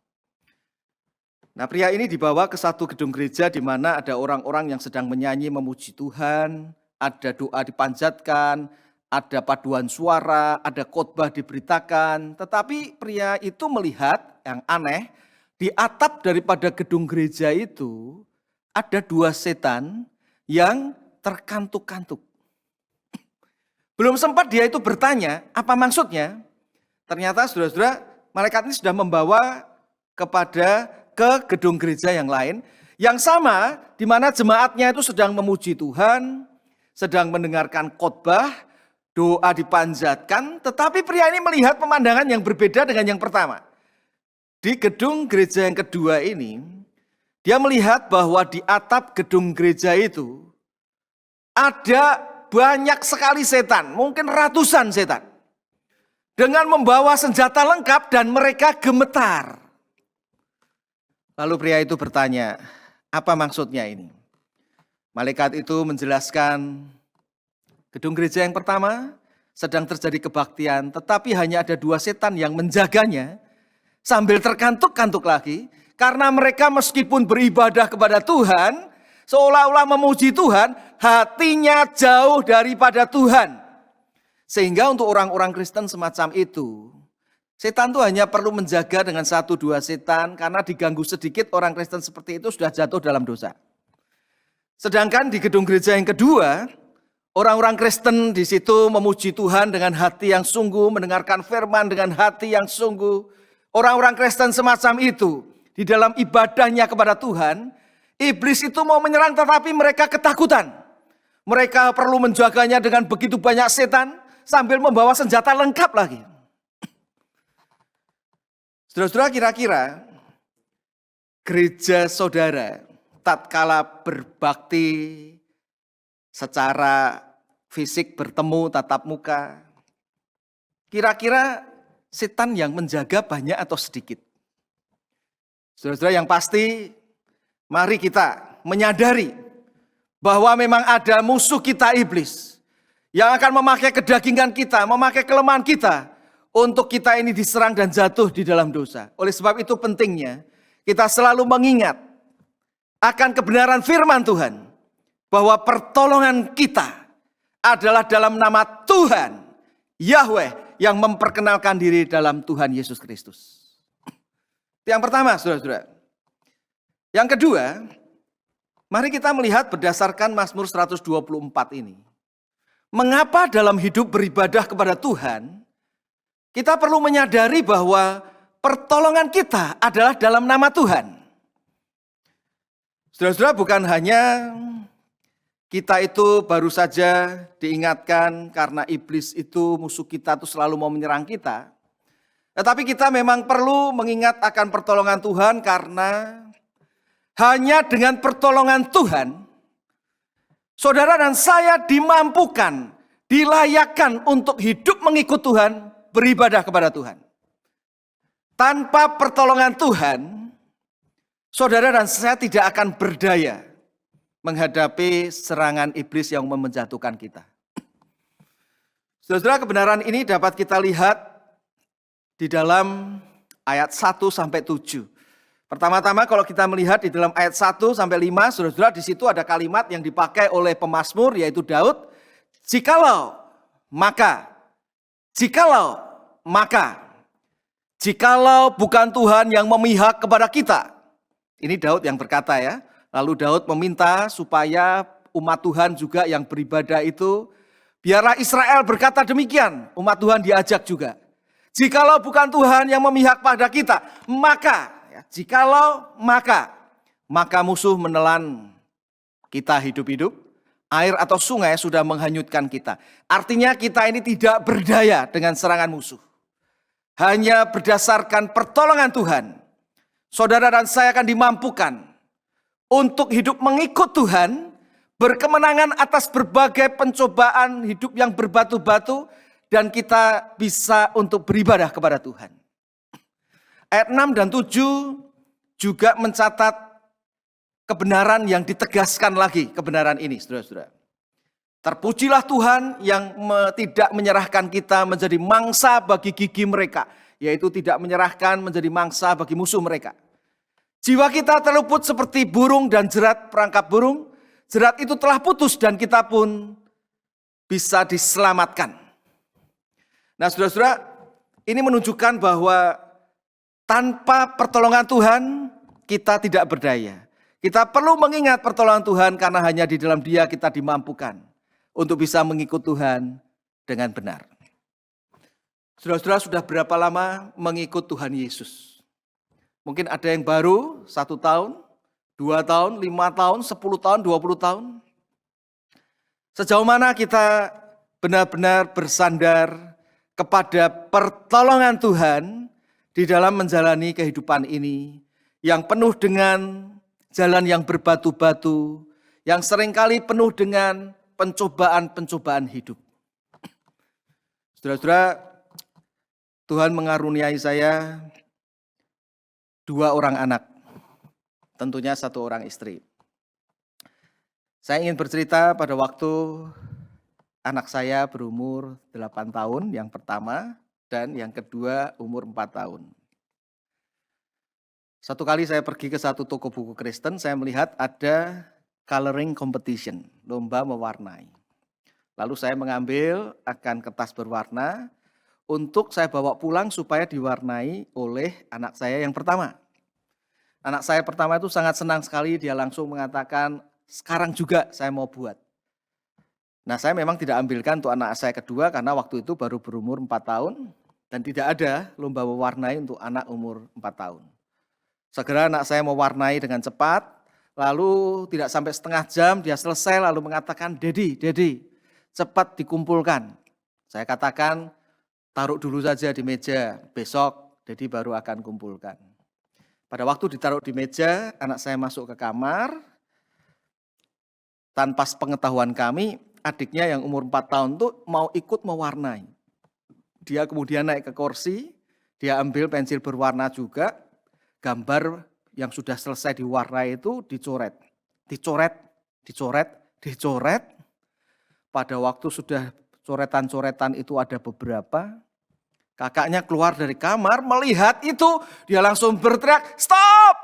Nah, pria ini dibawa ke satu gedung gereja di mana ada orang-orang yang sedang menyanyi memuji Tuhan, ada doa dipanjatkan, ada paduan suara, ada khotbah diberitakan. Tetapi pria itu melihat yang aneh, di atap daripada gedung gereja itu ada dua setan yang terkantuk-kantuk. Belum sempat dia itu bertanya, apa maksudnya? Ternyata saudara-saudara, malaikat ini sudah membawa ke gedung gereja yang lain, yang sama di mana jemaatnya itu sedang memuji Tuhan, sedang mendengarkan khotbah, doa dipanjatkan, tetapi pria ini melihat pemandangan yang berbeda dengan yang pertama. Di gedung gereja yang kedua ini, dia melihat bahwa di atap gedung gereja itu ada banyak sekali setan, mungkin ratusan setan, dengan membawa senjata lengkap dan mereka gemetar. Lalu pria itu bertanya, apa maksudnya ini? Malaikat itu menjelaskan, gedung gereja yang pertama sedang terjadi kebaktian, tetapi hanya ada dua setan yang menjaganya sambil terkantuk-kantuk lagi, karena mereka meskipun beribadah kepada Tuhan, seolah-olah memuji Tuhan, hatinya jauh daripada Tuhan. Sehingga untuk orang-orang Kristen semacam itu, setan itu hanya perlu menjaga dengan 1-2 setan, karena diganggu sedikit orang Kristen seperti itu sudah jatuh dalam dosa. Sedangkan di gedung gereja yang kedua, orang-orang Kristen di situ memuji Tuhan dengan hati yang sungguh, mendengarkan firman dengan hati yang sungguh. Orang-orang Kristen semacam itu, di dalam ibadahnya kepada Tuhan, iblis itu mau menyerang tetapi mereka ketakutan. Mereka perlu menjaganya dengan begitu banyak setan, sambil membawa senjata lengkap lagi. Saudara-saudara, kira-kira gereja saudara tatkala berbakti secara fisik bertemu tatap muka. Kira-kira setan yang menjaga banyak atau sedikit? Saudara-saudara, yang pasti mari kita menyadari bahwa memang ada musuh kita, iblis, yang akan memakai kedagingan kita, memakai kelemahan kita untuk kita ini diserang dan jatuh di dalam dosa. Oleh sebab itu pentingnya kita selalu mengingat akan kebenaran firman Tuhan, bahwa pertolongan kita adalah dalam nama Tuhan Yahweh yang memperkenalkan diri dalam Tuhan Yesus Kristus. Yang pertama, saudara-saudara. Yang kedua, mari kita melihat berdasarkan Mazmur 124 ini. Mengapa dalam hidup beribadah kepada Tuhan, kita perlu menyadari bahwa pertolongan kita adalah dalam nama Tuhan. Saudara-saudara, bukan hanya kita itu baru saja diingatkan karena iblis itu, musuh kita itu selalu mau menyerang kita. Tetapi kita memang perlu mengingat akan pertolongan Tuhan, karena hanya dengan pertolongan Tuhan, saudara dan saya dimampukan, dilayakkan untuk hidup mengikut Tuhan, beribadah kepada Tuhan. Tanpa pertolongan Tuhan, saudara dan saya tidak akan berdaya menghadapi serangan iblis yang menjatuhkan kita. Saudara, kebenaran ini dapat kita lihat di dalam ayat 1-7. Pertama-tama kalau kita melihat di dalam ayat 1-5, saudara-saudara, di situ ada kalimat yang dipakai oleh pemazmur, yaitu Daud. Jikalau, maka. Jikalau bukan Tuhan yang memihak kepada kita. Ini Daud yang berkata ya. Lalu Daud meminta supaya umat Tuhan juga yang beribadah itu, biarlah Israel berkata demikian, umat Tuhan diajak juga. Jikalau bukan Tuhan yang memihak pada kita, maka musuh menelan kita hidup-hidup, air atau sungai sudah menghanyutkan kita. Artinya kita ini tidak berdaya dengan serangan musuh. Hanya berdasarkan pertolongan Tuhan, saudara dan saya akan dimampukan untuk hidup mengikut Tuhan, berkemenangan atas berbagai pencobaan hidup yang berbatu-batu, dan kita bisa untuk beribadah kepada Tuhan. Ayat 6 dan 7 juga mencatat kebenaran yang ditegaskan lagi, kebenaran ini, saudara-saudara. Terpujilah Tuhan yang tidak menyerahkan kita menjadi mangsa bagi gigi mereka, yaitu tidak menyerahkan menjadi mangsa bagi musuh mereka. Jiwa kita terluput seperti burung dan jerat perangkap burung. Jerat itu telah putus dan kita pun bisa diselamatkan. Nah, saudara-saudara, ini menunjukkan bahwa tanpa pertolongan Tuhan kita tidak berdaya. Kita perlu mengingat pertolongan Tuhan, karena hanya di dalam Dia kita dimampukan untuk bisa mengikut Tuhan dengan benar. Saudara-saudara, sudah berapa lama mengikut Tuhan Yesus? Mungkin ada yang baru 1 tahun, 2 tahun, 5 tahun, 10 tahun, 20 tahun. Sejauh mana kita benar-benar bersandar kepada pertolongan Tuhan di dalam menjalani kehidupan ini yang penuh dengan jalan yang berbatu-batu, yang seringkali penuh dengan pencobaan-pencobaan hidup. Saudara-saudara, Tuhan mengaruniai saya 2 orang anak, tentunya 1 orang istri. Saya ingin bercerita pada waktu anak saya berumur 8 tahun, yang pertama, dan yang kedua umur 4 tahun. Satu kali saya pergi ke satu toko buku Kristen, saya melihat ada coloring competition, lomba mewarnai. Lalu saya mengambil akan kertas berwarna untuk saya bawa pulang supaya diwarnai oleh anak saya yang pertama. Anak saya pertama itu sangat senang sekali, dia langsung mengatakan, sekarang juga saya mau buat. Nah, saya memang tidak ambilkan untuk anak saya kedua karena waktu itu baru berumur 4 tahun dan tidak ada lomba mewarnai untuk anak umur 4 tahun. Segera anak saya mewarnai dengan cepat, lalu tidak sampai setengah jam dia selesai lalu mengatakan, Dedi, cepat dikumpulkan. Saya katakan, taruh dulu saja di meja, besok Dedi baru akan kumpulkan. Pada waktu ditaruh di meja, anak saya masuk ke kamar, tanpa sepengetahuan kami, adiknya yang umur 4 tahun tuh mau ikut mewarnai. Dia kemudian naik ke kursi, dia ambil pensil berwarna juga, gambar yang sudah selesai diwarnai itu dicoret. Pada waktu sudah coretan-coretan itu ada beberapa, kakaknya keluar dari kamar melihat itu, dia langsung berteriak, "Stop!"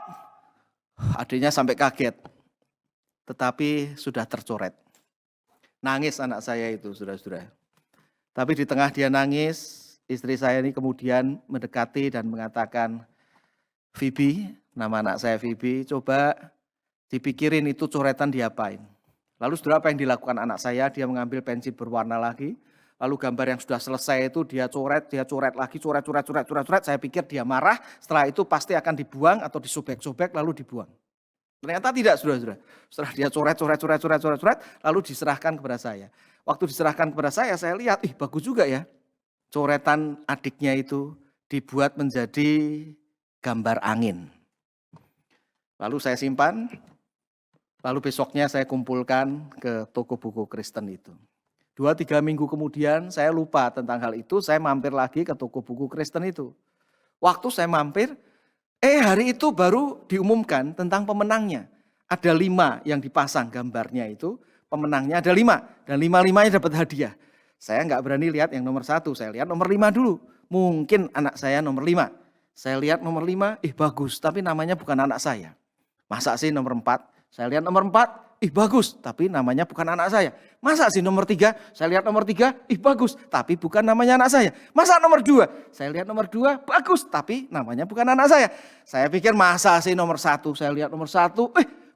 Adiknya sampai kaget, tetapi sudah tercoret. Nangis anak saya itu, saudara-saudara. Tapi di tengah dia nangis, istri saya ini kemudian mendekati dan mengatakan, "Phoebe," nama anak saya Phoebe, "coba dipikirin itu coretan diapain." Lalu saudara, apa yang dilakukan anak saya? Dia mengambil pensil berwarna lagi, lalu gambar yang sudah selesai itu dia coret lagi, coret. Saya pikir dia marah, setelah itu pasti akan dibuang atau disobek-sobek lalu dibuang. Ternyata tidak, saudara-saudara. Setelah dia coret, lalu diserahkan kepada saya. Waktu diserahkan kepada saya lihat, bagus juga ya. Coretan adiknya itu dibuat menjadi gambar angin. Lalu saya simpan, lalu besoknya saya kumpulkan ke toko buku Kristen itu. 2-3 minggu kemudian saya lupa tentang hal itu, saya mampir lagi ke toko buku Kristen itu. Waktu saya mampir, hari itu baru diumumkan tentang pemenangnya. Ada 5 yang dipasang gambarnya itu, pemenangnya ada 5, dan 5-5-nya dapat hadiah. Saya nggak berani lihat yang nomor 1, saya lihat nomor 5 dulu. Mungkin anak saya nomor 5. Saya lihat nomor 5, bagus, tapi namanya bukan anak saya. Masa sih nomor 4? Saya lihat nomor 4, bagus, tapi namanya bukan anak saya. Masa sih nomor 3? Saya lihat nomor 3, bagus, tapi bukan namanya anak saya. Masa nomor 2? Saya lihat nomor 2, bagus, tapi namanya bukan anak saya. Saya pikir masa sih nomor 1? Saya lihat nomor 1,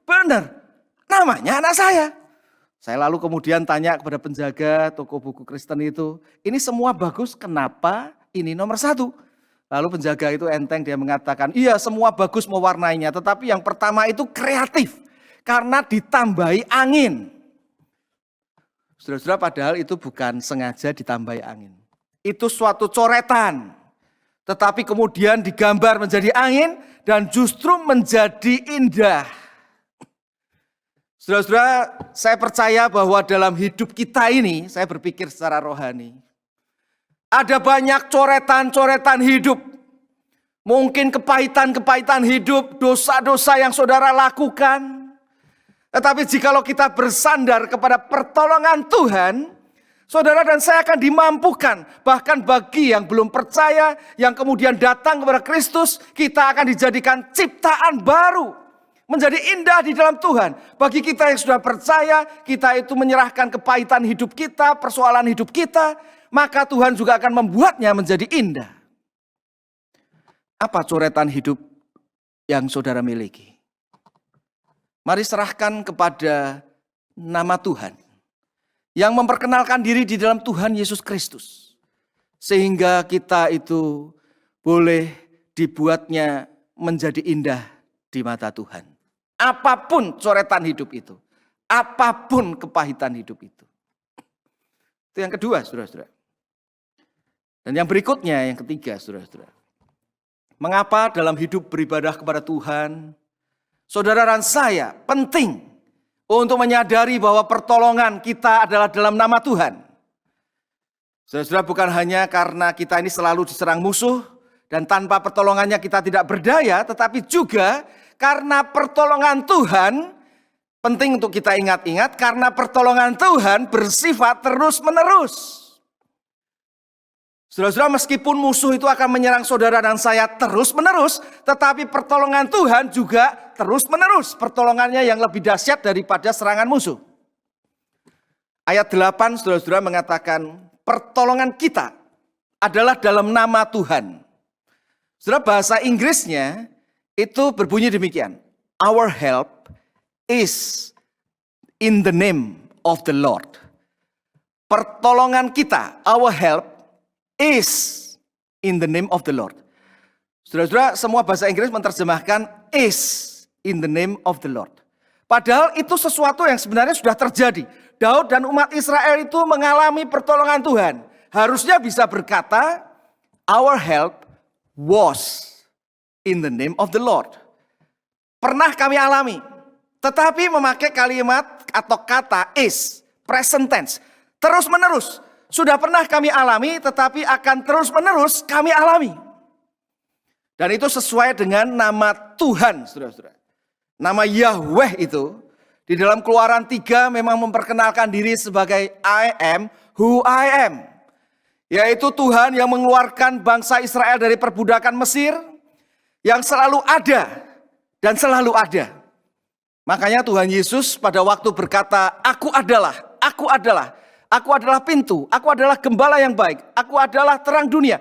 benar, namanya anak saya. Saya lalu kemudian tanya kepada penjaga toko buku Kristen itu, "Ini semua bagus, kenapa ini nomor 1? Lalu penjaga itu enteng, dia mengatakan, "Iya, semua bagus mewarnainya, tetapi yang pertama itu kreatif karena ditambahi angin." Saudara-saudara, padahal itu bukan sengaja ditambahi angin. Itu suatu coretan, tetapi kemudian digambar menjadi angin dan justru menjadi indah. Saudara-saudara, saya percaya bahwa dalam hidup kita ini, saya berpikir secara rohani, ada banyak coretan-coretan hidup. Mungkin kepahitan-kepahitan hidup, dosa-dosa yang saudara lakukan. Tetapi jikalau kita bersandar kepada pertolongan Tuhan, saudara dan saya akan dimampukan. Bahkan bagi yang belum percaya, yang kemudian datang kepada Kristus, kita akan dijadikan ciptaan baru. Menjadi indah di dalam Tuhan. Bagi kita yang sudah percaya, kita itu menyerahkan kepahitan hidup kita, persoalan hidup kita, maka Tuhan juga akan membuatnya menjadi indah. Apa coretan hidup yang saudara miliki? Mari serahkan kepada nama Tuhan yang memperkenalkan diri di dalam Tuhan Yesus Kristus. Sehingga kita itu boleh dibuatnya menjadi indah di mata Tuhan. Apapun coretan hidup itu, apapun kepahitan hidup itu. Itu yang kedua, saudara-saudara. Dan yang berikutnya, yang ketiga, saudara-saudara. Mengapa dalam hidup beribadah kepada Tuhan, saudara dan saya penting untuk menyadari bahwa pertolongan kita adalah dalam nama Tuhan. Saudara-saudara, bukan hanya karena kita ini selalu diserang musuh dan tanpa pertolongannya kita tidak berdaya, tetapi juga karena pertolongan Tuhan, penting untuk kita ingat-ingat, karena pertolongan Tuhan bersifat terus-menerus. Saudara-saudara, meskipun musuh itu akan menyerang saudara dan saya terus-menerus, tetapi pertolongan Tuhan juga terus-menerus. Pertolongannya yang lebih dahsyat daripada serangan musuh. Ayat 8, saudara-saudara, mengatakan, pertolongan kita adalah dalam nama Tuhan. Saudara, bahasa Inggrisnya itu berbunyi demikian. Our help is in the name of the Lord. Pertolongan kita, our help is in the name of the Lord. Saudara-saudara, semua bahasa Inggris menerjemahkan is in the name of the Lord. Padahal itu sesuatu yang sebenarnya sudah terjadi. Daud dan umat Israel itu mengalami pertolongan Tuhan. Harusnya bisa berkata, our help was in the name of the Lord. Pernah kami alami. Tetapi memakai kalimat atau kata is. present tense, terus menerus. Sudah pernah kami alami, tetapi akan terus menerus kami alami. Dan itu sesuai dengan nama Tuhan, saudara-saudara. Nama Yahweh itu, di dalam Keluaran 3 memang memperkenalkan diri sebagai I am who I am. Yaitu Tuhan yang mengeluarkan bangsa Israel dari perbudakan Mesir, yang selalu ada dan selalu ada. Makanya Tuhan Yesus pada waktu berkata, aku adalah pintu, aku adalah gembala yang baik, aku adalah terang dunia.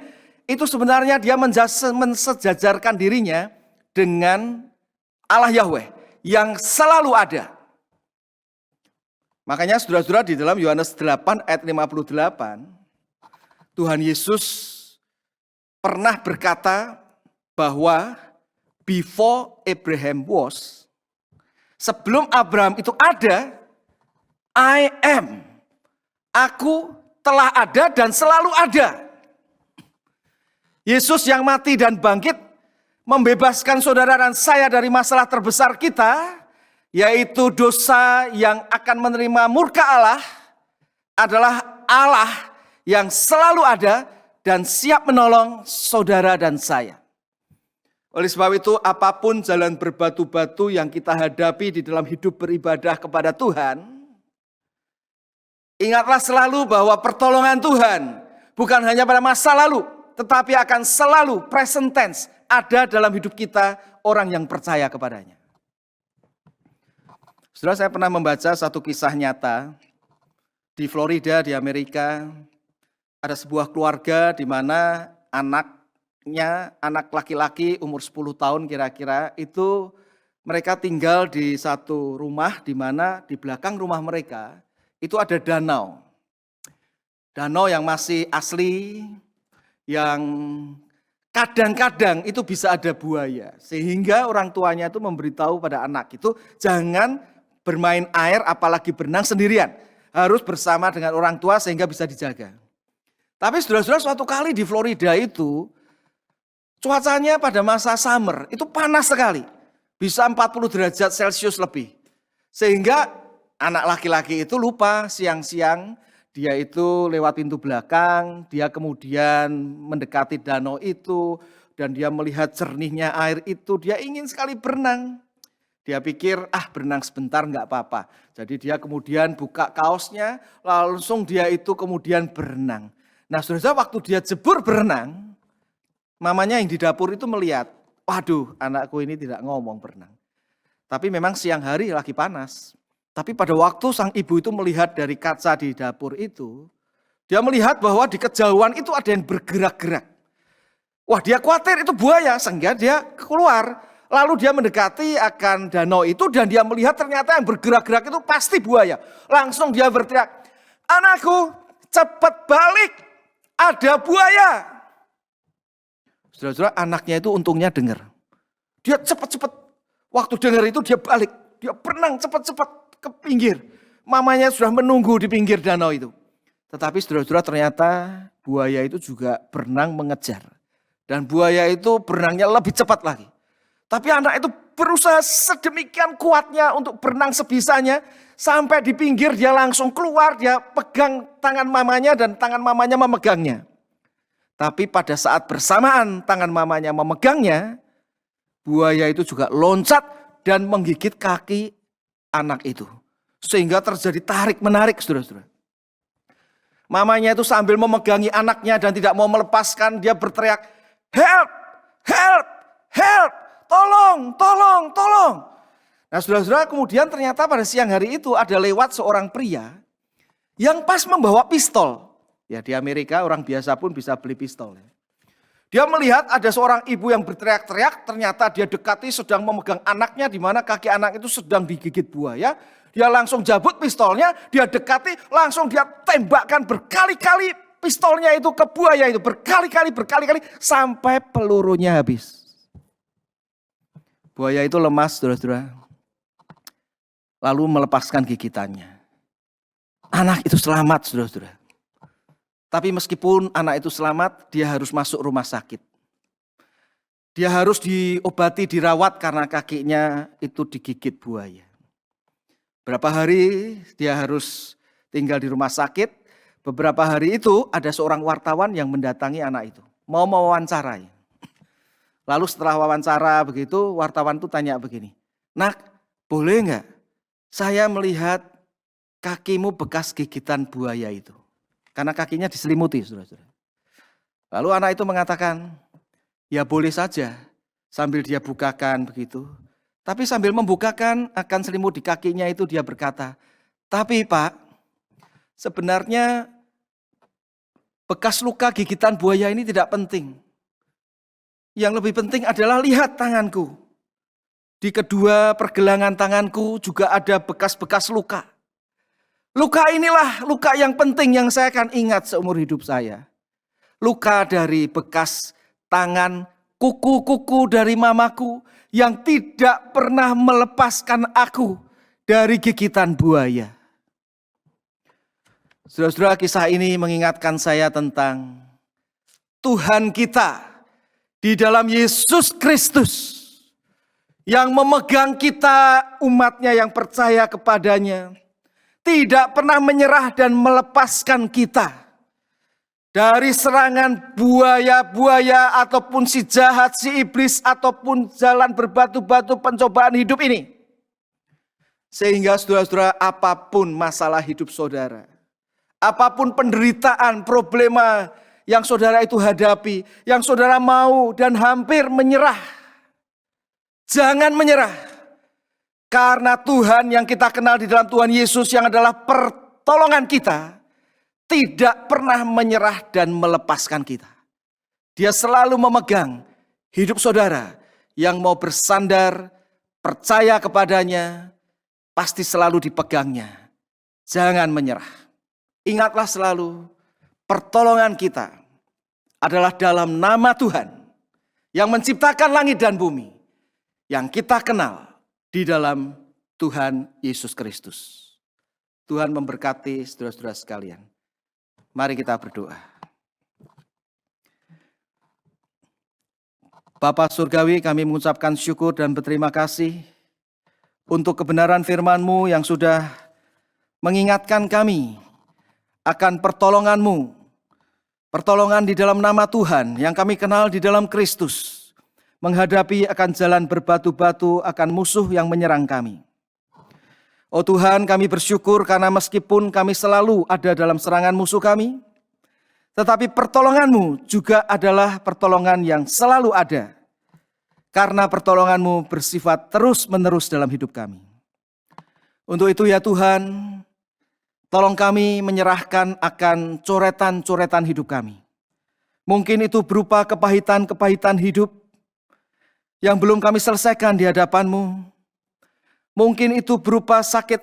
Itu sebenarnya dia mensejajarkan dirinya dengan Allah Yahweh yang selalu ada. Makanya saudara-saudara di dalam Yohanes 8 ayat 58, Tuhan Yesus pernah berkata bahwa before Abraham was, sebelum Abraham itu ada, I am. Aku telah ada dan selalu ada. Yesus yang mati dan bangkit membebaskan saudara dan saya dari masalah terbesar kita, yaitu dosa yang akan menerima murka Allah, adalah Allah yang selalu ada dan siap menolong saudara dan saya. Oleh sebab itu, apapun jalan berbatu-batu yang kita hadapi di dalam hidup beribadah kepada Tuhan, ingatlah selalu bahwa pertolongan Tuhan bukan hanya pada masa lalu, tetapi akan selalu present tense ada dalam hidup kita orang yang percaya kepadanya. Saudara, saya pernah membaca satu kisah nyata di Florida di Amerika. Ada sebuah keluarga di mana anak laki-laki umur 10 tahun kira-kira itu mereka tinggal di satu rumah di mana di belakang rumah mereka itu ada danau. Danau yang masih asli, yang kadang-kadang itu bisa ada buaya. Sehingga orang tuanya itu memberitahu pada anak itu jangan bermain air apalagi berenang sendirian. Harus bersama dengan orang tua sehingga bisa dijaga. Tapi saudara-saudara suatu kali di Florida itu cuacanya pada masa summer itu panas sekali. Bisa 40 derajat Celcius lebih. Sehingga anak laki-laki itu lupa siang-siang dia itu lewat pintu belakang, dia kemudian mendekati danau itu dan dia melihat jernihnya air itu, dia ingin sekali berenang. Dia pikir, berenang sebentar enggak apa-apa. Jadi dia kemudian buka kaosnya, langsung dia itu kemudian berenang. Nah saudara, waktu dia jebur berenang, mamanya yang di dapur itu melihat, waduh anakku ini tidak ngomong berenang. Tapi memang siang hari lagi panas. Tapi pada waktu sang ibu itu melihat dari kaca di dapur itu, dia melihat bahwa di kejauhan itu ada yang bergerak-gerak. Wah dia khawatir itu buaya, sehingga dia keluar. Lalu dia mendekati akan danau itu dan dia melihat ternyata yang bergerak-gerak itu pasti buaya. Langsung dia berteriak, anakku cepat balik, ada buaya. Saudara-saudara, anaknya itu untungnya dengar. Dia cepat-cepat, waktu dengar itu dia balik. Dia berenang cepat-cepat ke pinggir. Mamanya sudah menunggu di pinggir danau itu. Tetapi saudara-saudara ternyata buaya itu juga berenang mengejar. Dan buaya itu berenangnya lebih cepat lagi. Tapi anak itu berusaha sedemikian kuatnya untuk berenang sebisanya. Sampai di pinggir dia langsung keluar, dia pegang tangan mamanya dan tangan mamanya memegangnya. Tapi pada saat bersamaan tangan mamanya memegangnya, buaya itu juga loncat dan menggigit kaki anak itu. Sehingga terjadi tarik-menarik saudara-saudara. Mamanya itu sambil memegangi anaknya dan tidak mau melepaskan, dia berteriak, help, help, help. Tolong, tolong, tolong. Nah saudara-saudara, kemudian ternyata pada siang hari itu ada lewat seorang pria yang pas membawa pistol. Ya di Amerika orang biasa pun bisa beli pistol. Dia melihat ada seorang ibu yang berteriak-teriak, ternyata dia dekati sedang memegang anaknya di mana kaki anak itu sedang digigit buaya. Dia langsung jabut pistolnya, dia dekati, langsung dia tembakkan berkali-kali pistolnya itu ke buaya itu. Berkali-kali sampai pelurunya habis. Buaya itu lemas, saudara-saudara. Lalu melepaskan gigitannya. Anak itu selamat, saudara-saudara. Tapi meskipun anak itu selamat, dia harus masuk rumah sakit. Dia harus diobati, dirawat karena kakinya itu digigit buaya. Berapa hari dia harus tinggal di rumah sakit. Beberapa hari itu ada seorang wartawan yang mendatangi anak itu, mau mewawancarai. Lalu setelah wawancara begitu, wartawan itu tanya begini, "Nak, boleh nggak saya melihat kakimu bekas gigitan buaya itu?" Karena kakinya diselimuti, saudara-saudara. Lalu anak itu mengatakan, "Ya boleh saja," sambil dia bukakan begitu. Tapi sambil membukakan akan selimut di kakinya itu dia berkata, "Tapi Pak, sebenarnya bekas luka gigitan buaya ini tidak penting. Yang lebih penting adalah lihat tanganku. Di kedua pergelangan tanganku juga ada bekas-bekas luka. Luka inilah luka yang penting yang saya akan ingat seumur hidup saya. Luka dari bekas tangan, kuku-kuku dari mamaku yang tidak pernah melepaskan aku dari gigitan buaya." Saudara-saudara, kisah ini mengingatkan saya tentang Tuhan kita di dalam Yesus Kristus yang memegang kita, umatnya yang percaya kepadanya, tidak pernah menyerah dan melepaskan kita dari serangan buaya-buaya ataupun si jahat, si iblis, ataupun jalan berbatu-batu pencobaan hidup ini. Sehingga saudara-saudara, apapun masalah hidup saudara, apapun penderitaan, problema yang saudara itu hadapi, yang saudara mau dan hampir menyerah, jangan menyerah. Karena Tuhan yang kita kenal di dalam Tuhan Yesus yang adalah pertolongan kita, tidak pernah menyerah dan melepaskan kita. Dia selalu memegang hidup saudara yang mau bersandar, percaya kepadanya, pasti selalu dipegangnya. Jangan menyerah. Ingatlah selalu, pertolongan kita adalah dalam nama Tuhan yang menciptakan langit dan bumi, yang kita kenal di dalam Tuhan Yesus Kristus. Tuhan memberkati saudara-saudara sekalian. Mari kita berdoa. Bapa Surgawi, kami mengucapkan syukur dan berterima kasih untuk kebenaran firman-Mu yang sudah mengingatkan kami akan pertolongan-Mu. Pertolongan di dalam nama Tuhan yang kami kenal di dalam Kristus. Menghadapi akan jalan berbatu-batu akan musuh yang menyerang kami. Oh Tuhan, kami bersyukur karena meskipun kami selalu ada dalam serangan musuh kami, tetapi pertolongan-Mu juga adalah pertolongan yang selalu ada. Karena pertolongan-Mu bersifat terus-menerus dalam hidup kami. Untuk itu ya Tuhan, tolong kami menyerahkan akan coretan-coretan hidup kami. Mungkin itu berupa kepahitan-kepahitan hidup yang belum kami selesaikan di hadapan-Mu. Mungkin itu berupa sakit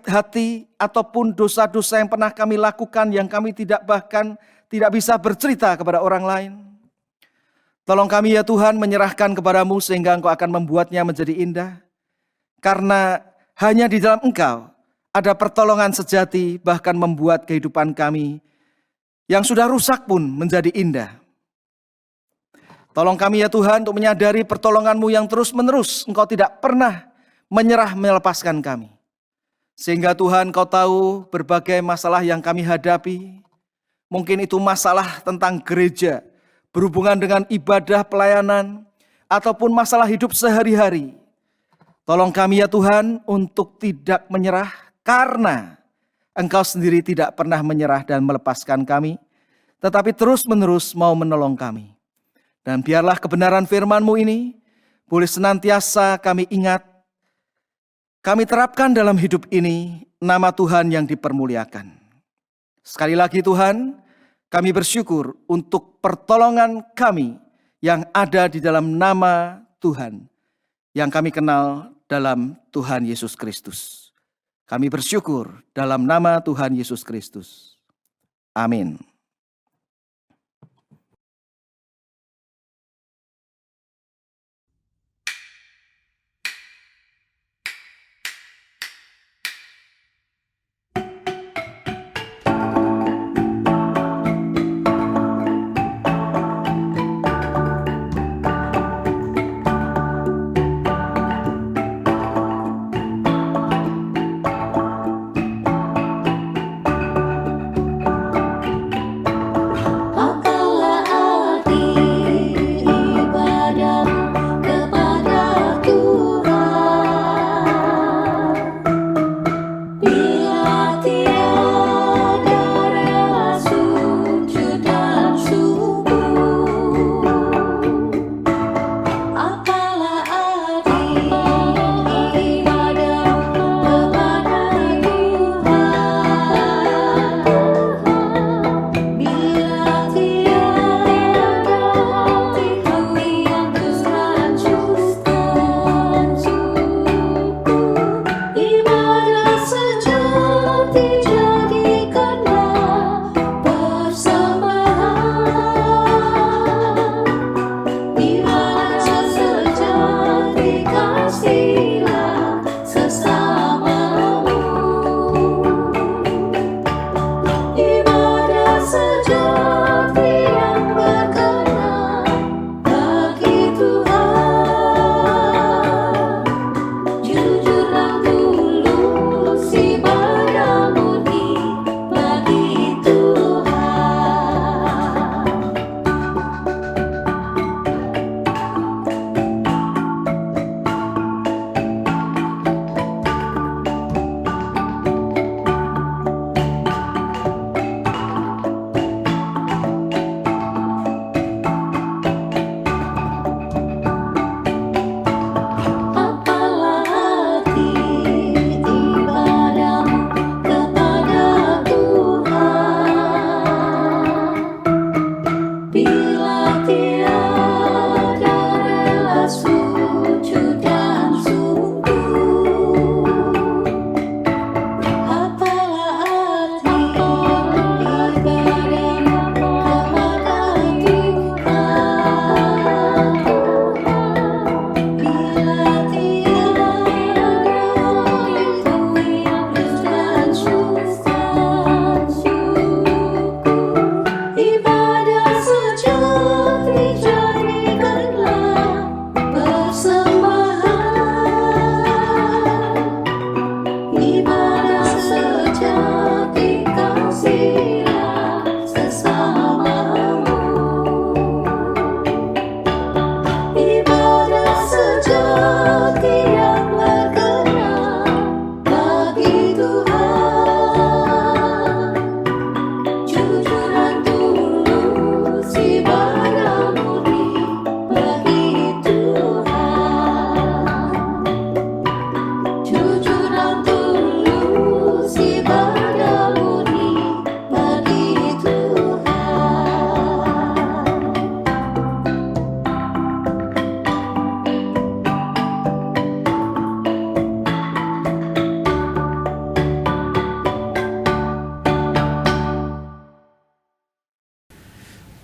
hati, ataupun dosa-dosa yang pernah kami lakukan yang kami bahkan tidak bisa bercerita kepada orang lain. Tolong kami ya Tuhan menyerahkan kepada-Mu sehingga Engkau akan membuatnya menjadi indah. Karena hanya di dalam Engkau ada pertolongan sejati, bahkan membuat kehidupan kami yang sudah rusak pun menjadi indah. Tolong kami ya Tuhan untuk menyadari pertolongan-Mu yang terus-menerus. Engkau tidak pernah menyerah melepaskan kami. Sehingga Tuhan, Kau tahu berbagai masalah yang kami hadapi. Mungkin itu masalah tentang gereja, berhubungan dengan ibadah pelayanan, ataupun masalah hidup sehari-hari. Tolong kami ya Tuhan untuk tidak menyerah, karena Engkau sendiri tidak pernah menyerah dan melepaskan kami, tetapi terus-menerus mau menolong kami. Dan biarlah kebenaran firman-Mu ini boleh senantiasa kami ingat, kami terapkan dalam hidup ini, nama Tuhan yang dipermuliakan. Sekali lagi Tuhan, kami bersyukur untuk pertolongan kami yang ada di dalam nama Tuhan, yang kami kenal dalam Tuhan Yesus Kristus. Kami bersyukur dalam nama Tuhan Yesus Kristus. Amin.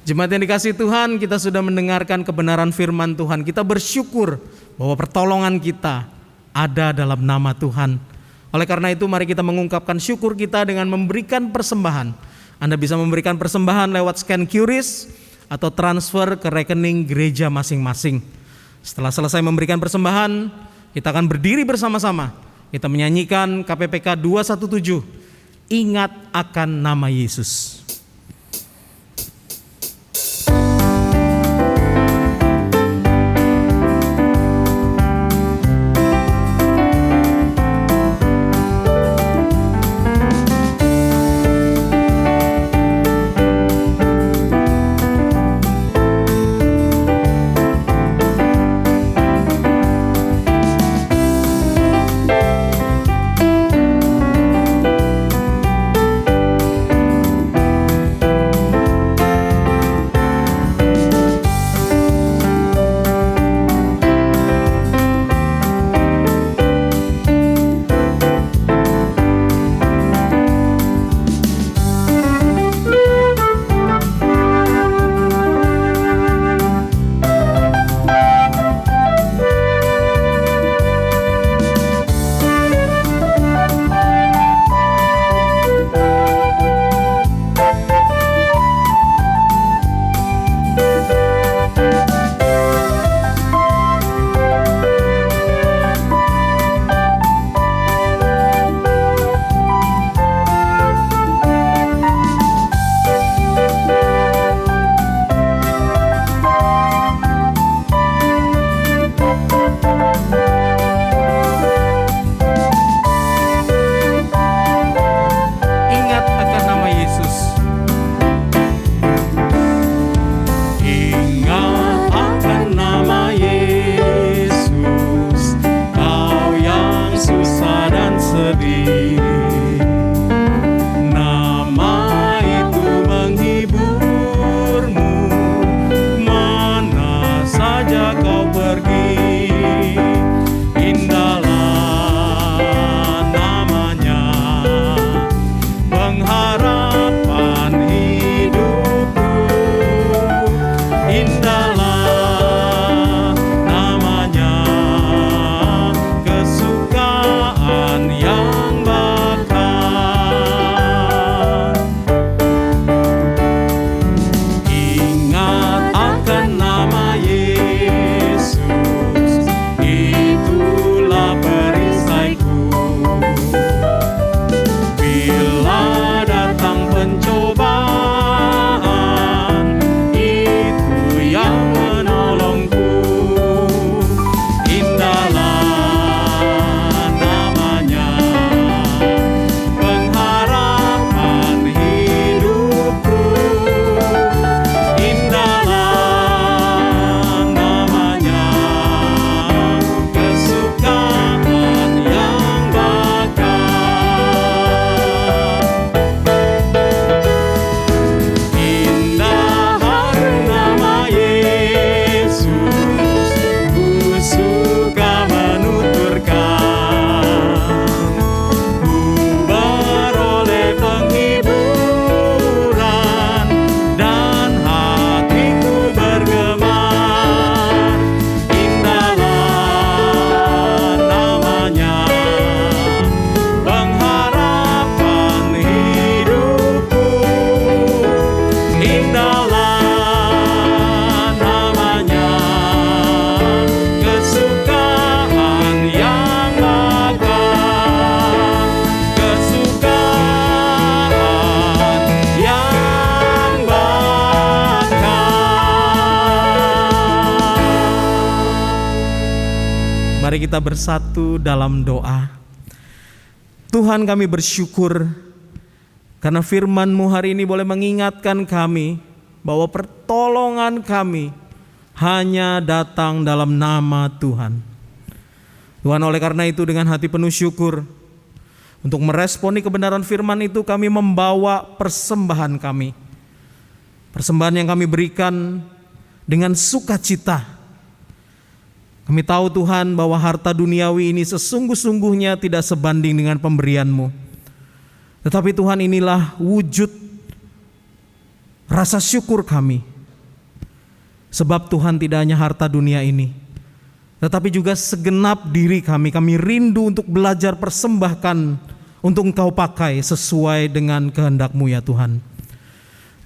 Jemaat yang dikasihi Tuhan, kita sudah mendengarkan kebenaran firman Tuhan. Kita bersyukur bahwa pertolongan kita ada dalam nama Tuhan. Oleh karena itu mari kita mengungkapkan syukur kita dengan memberikan persembahan. Anda bisa memberikan persembahan lewat scan QRIS atau transfer ke rekening gereja masing-masing. Setelah selesai memberikan persembahan, kita akan berdiri bersama-sama. Kita menyanyikan KPPK 217, Ingat akan nama Yesus. Mari kita bersatu dalam doa. Tuhan, kami bersyukur karena firman-Mu hari ini boleh mengingatkan kami bahwa pertolongan kami hanya datang dalam nama Tuhan. Tuhan, oleh karena itu dengan hati penuh syukur, untuk meresponi kebenaran firman itu kami membawa persembahan kami. Persembahan yang kami berikan dengan sukacita. Kami tahu Tuhan bahwa harta duniawi ini sesungguh-sungguhnya tidak sebanding dengan pemberian-Mu. Tetapi Tuhan, inilah wujud rasa syukur kami Sebab Tuhan tidak hanya harta dunia ini, tetapi juga segenap diri kami. Kami rindu untuk belajar persembahkan untuk Engkau pakai sesuai dengan kehendak-Mu ya Tuhan.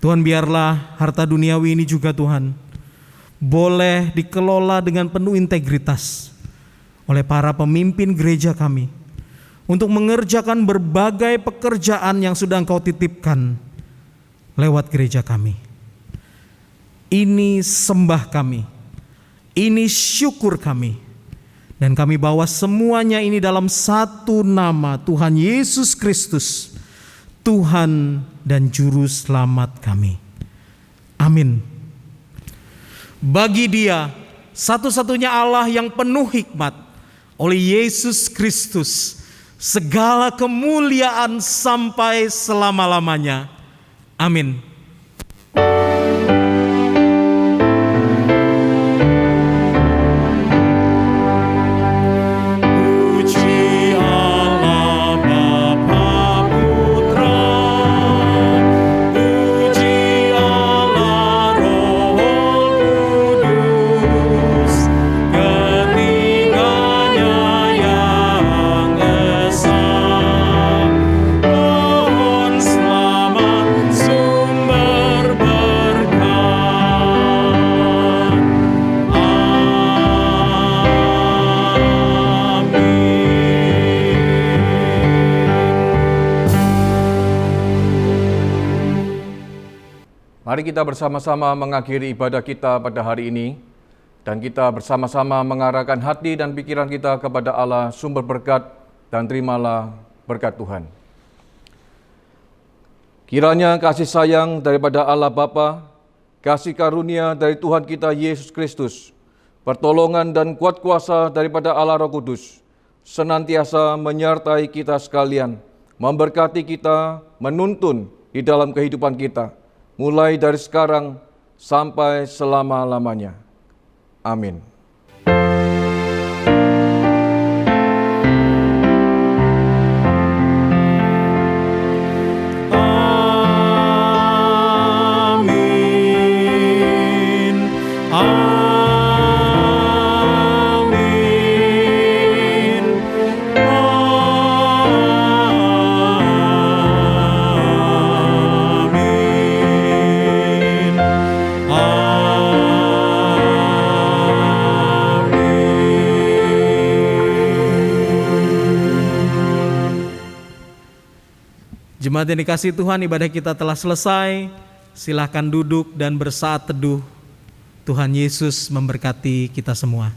Tuhan, biarlah harta duniawi ini juga Tuhan boleh dikelola dengan penuh integritas oleh para pemimpin gereja kami untuk mengerjakan berbagai pekerjaan yang sudah Engkau titipkan lewat gereja kami. Ini sembah kami, ini syukur kami, dan kami bawa semuanya ini dalam satu nama, Tuhan Yesus Kristus, Tuhan dan Juru Selamat kami. Amin. Bagi Dia, satu-satunya Allah yang penuh hikmat, oleh Yesus Kristus, segala kemuliaan sampai selama-lamanya. Amin. Mari kita bersama-sama mengakhiri ibadah kita pada hari ini, dan kita bersama-sama mengarahkan hati dan pikiran kita kepada Allah sumber berkat, dan terimalah berkat Tuhan. Kiranya kasih sayang daripada Allah Bapa, kasih karunia dari Tuhan kita Yesus Kristus, pertolongan dan kuat kuasa daripada Allah Roh Kudus, senantiasa menyertai kita sekalian, memberkati kita, menuntun di dalam kehidupan kita, mulai dari sekarang sampai selama-lamanya. Amin. Jemaat yang dikasihi Tuhan, ibadah kita telah selesai. Silakan duduk dan bersaat teduh. Tuhan Yesus memberkati kita semua.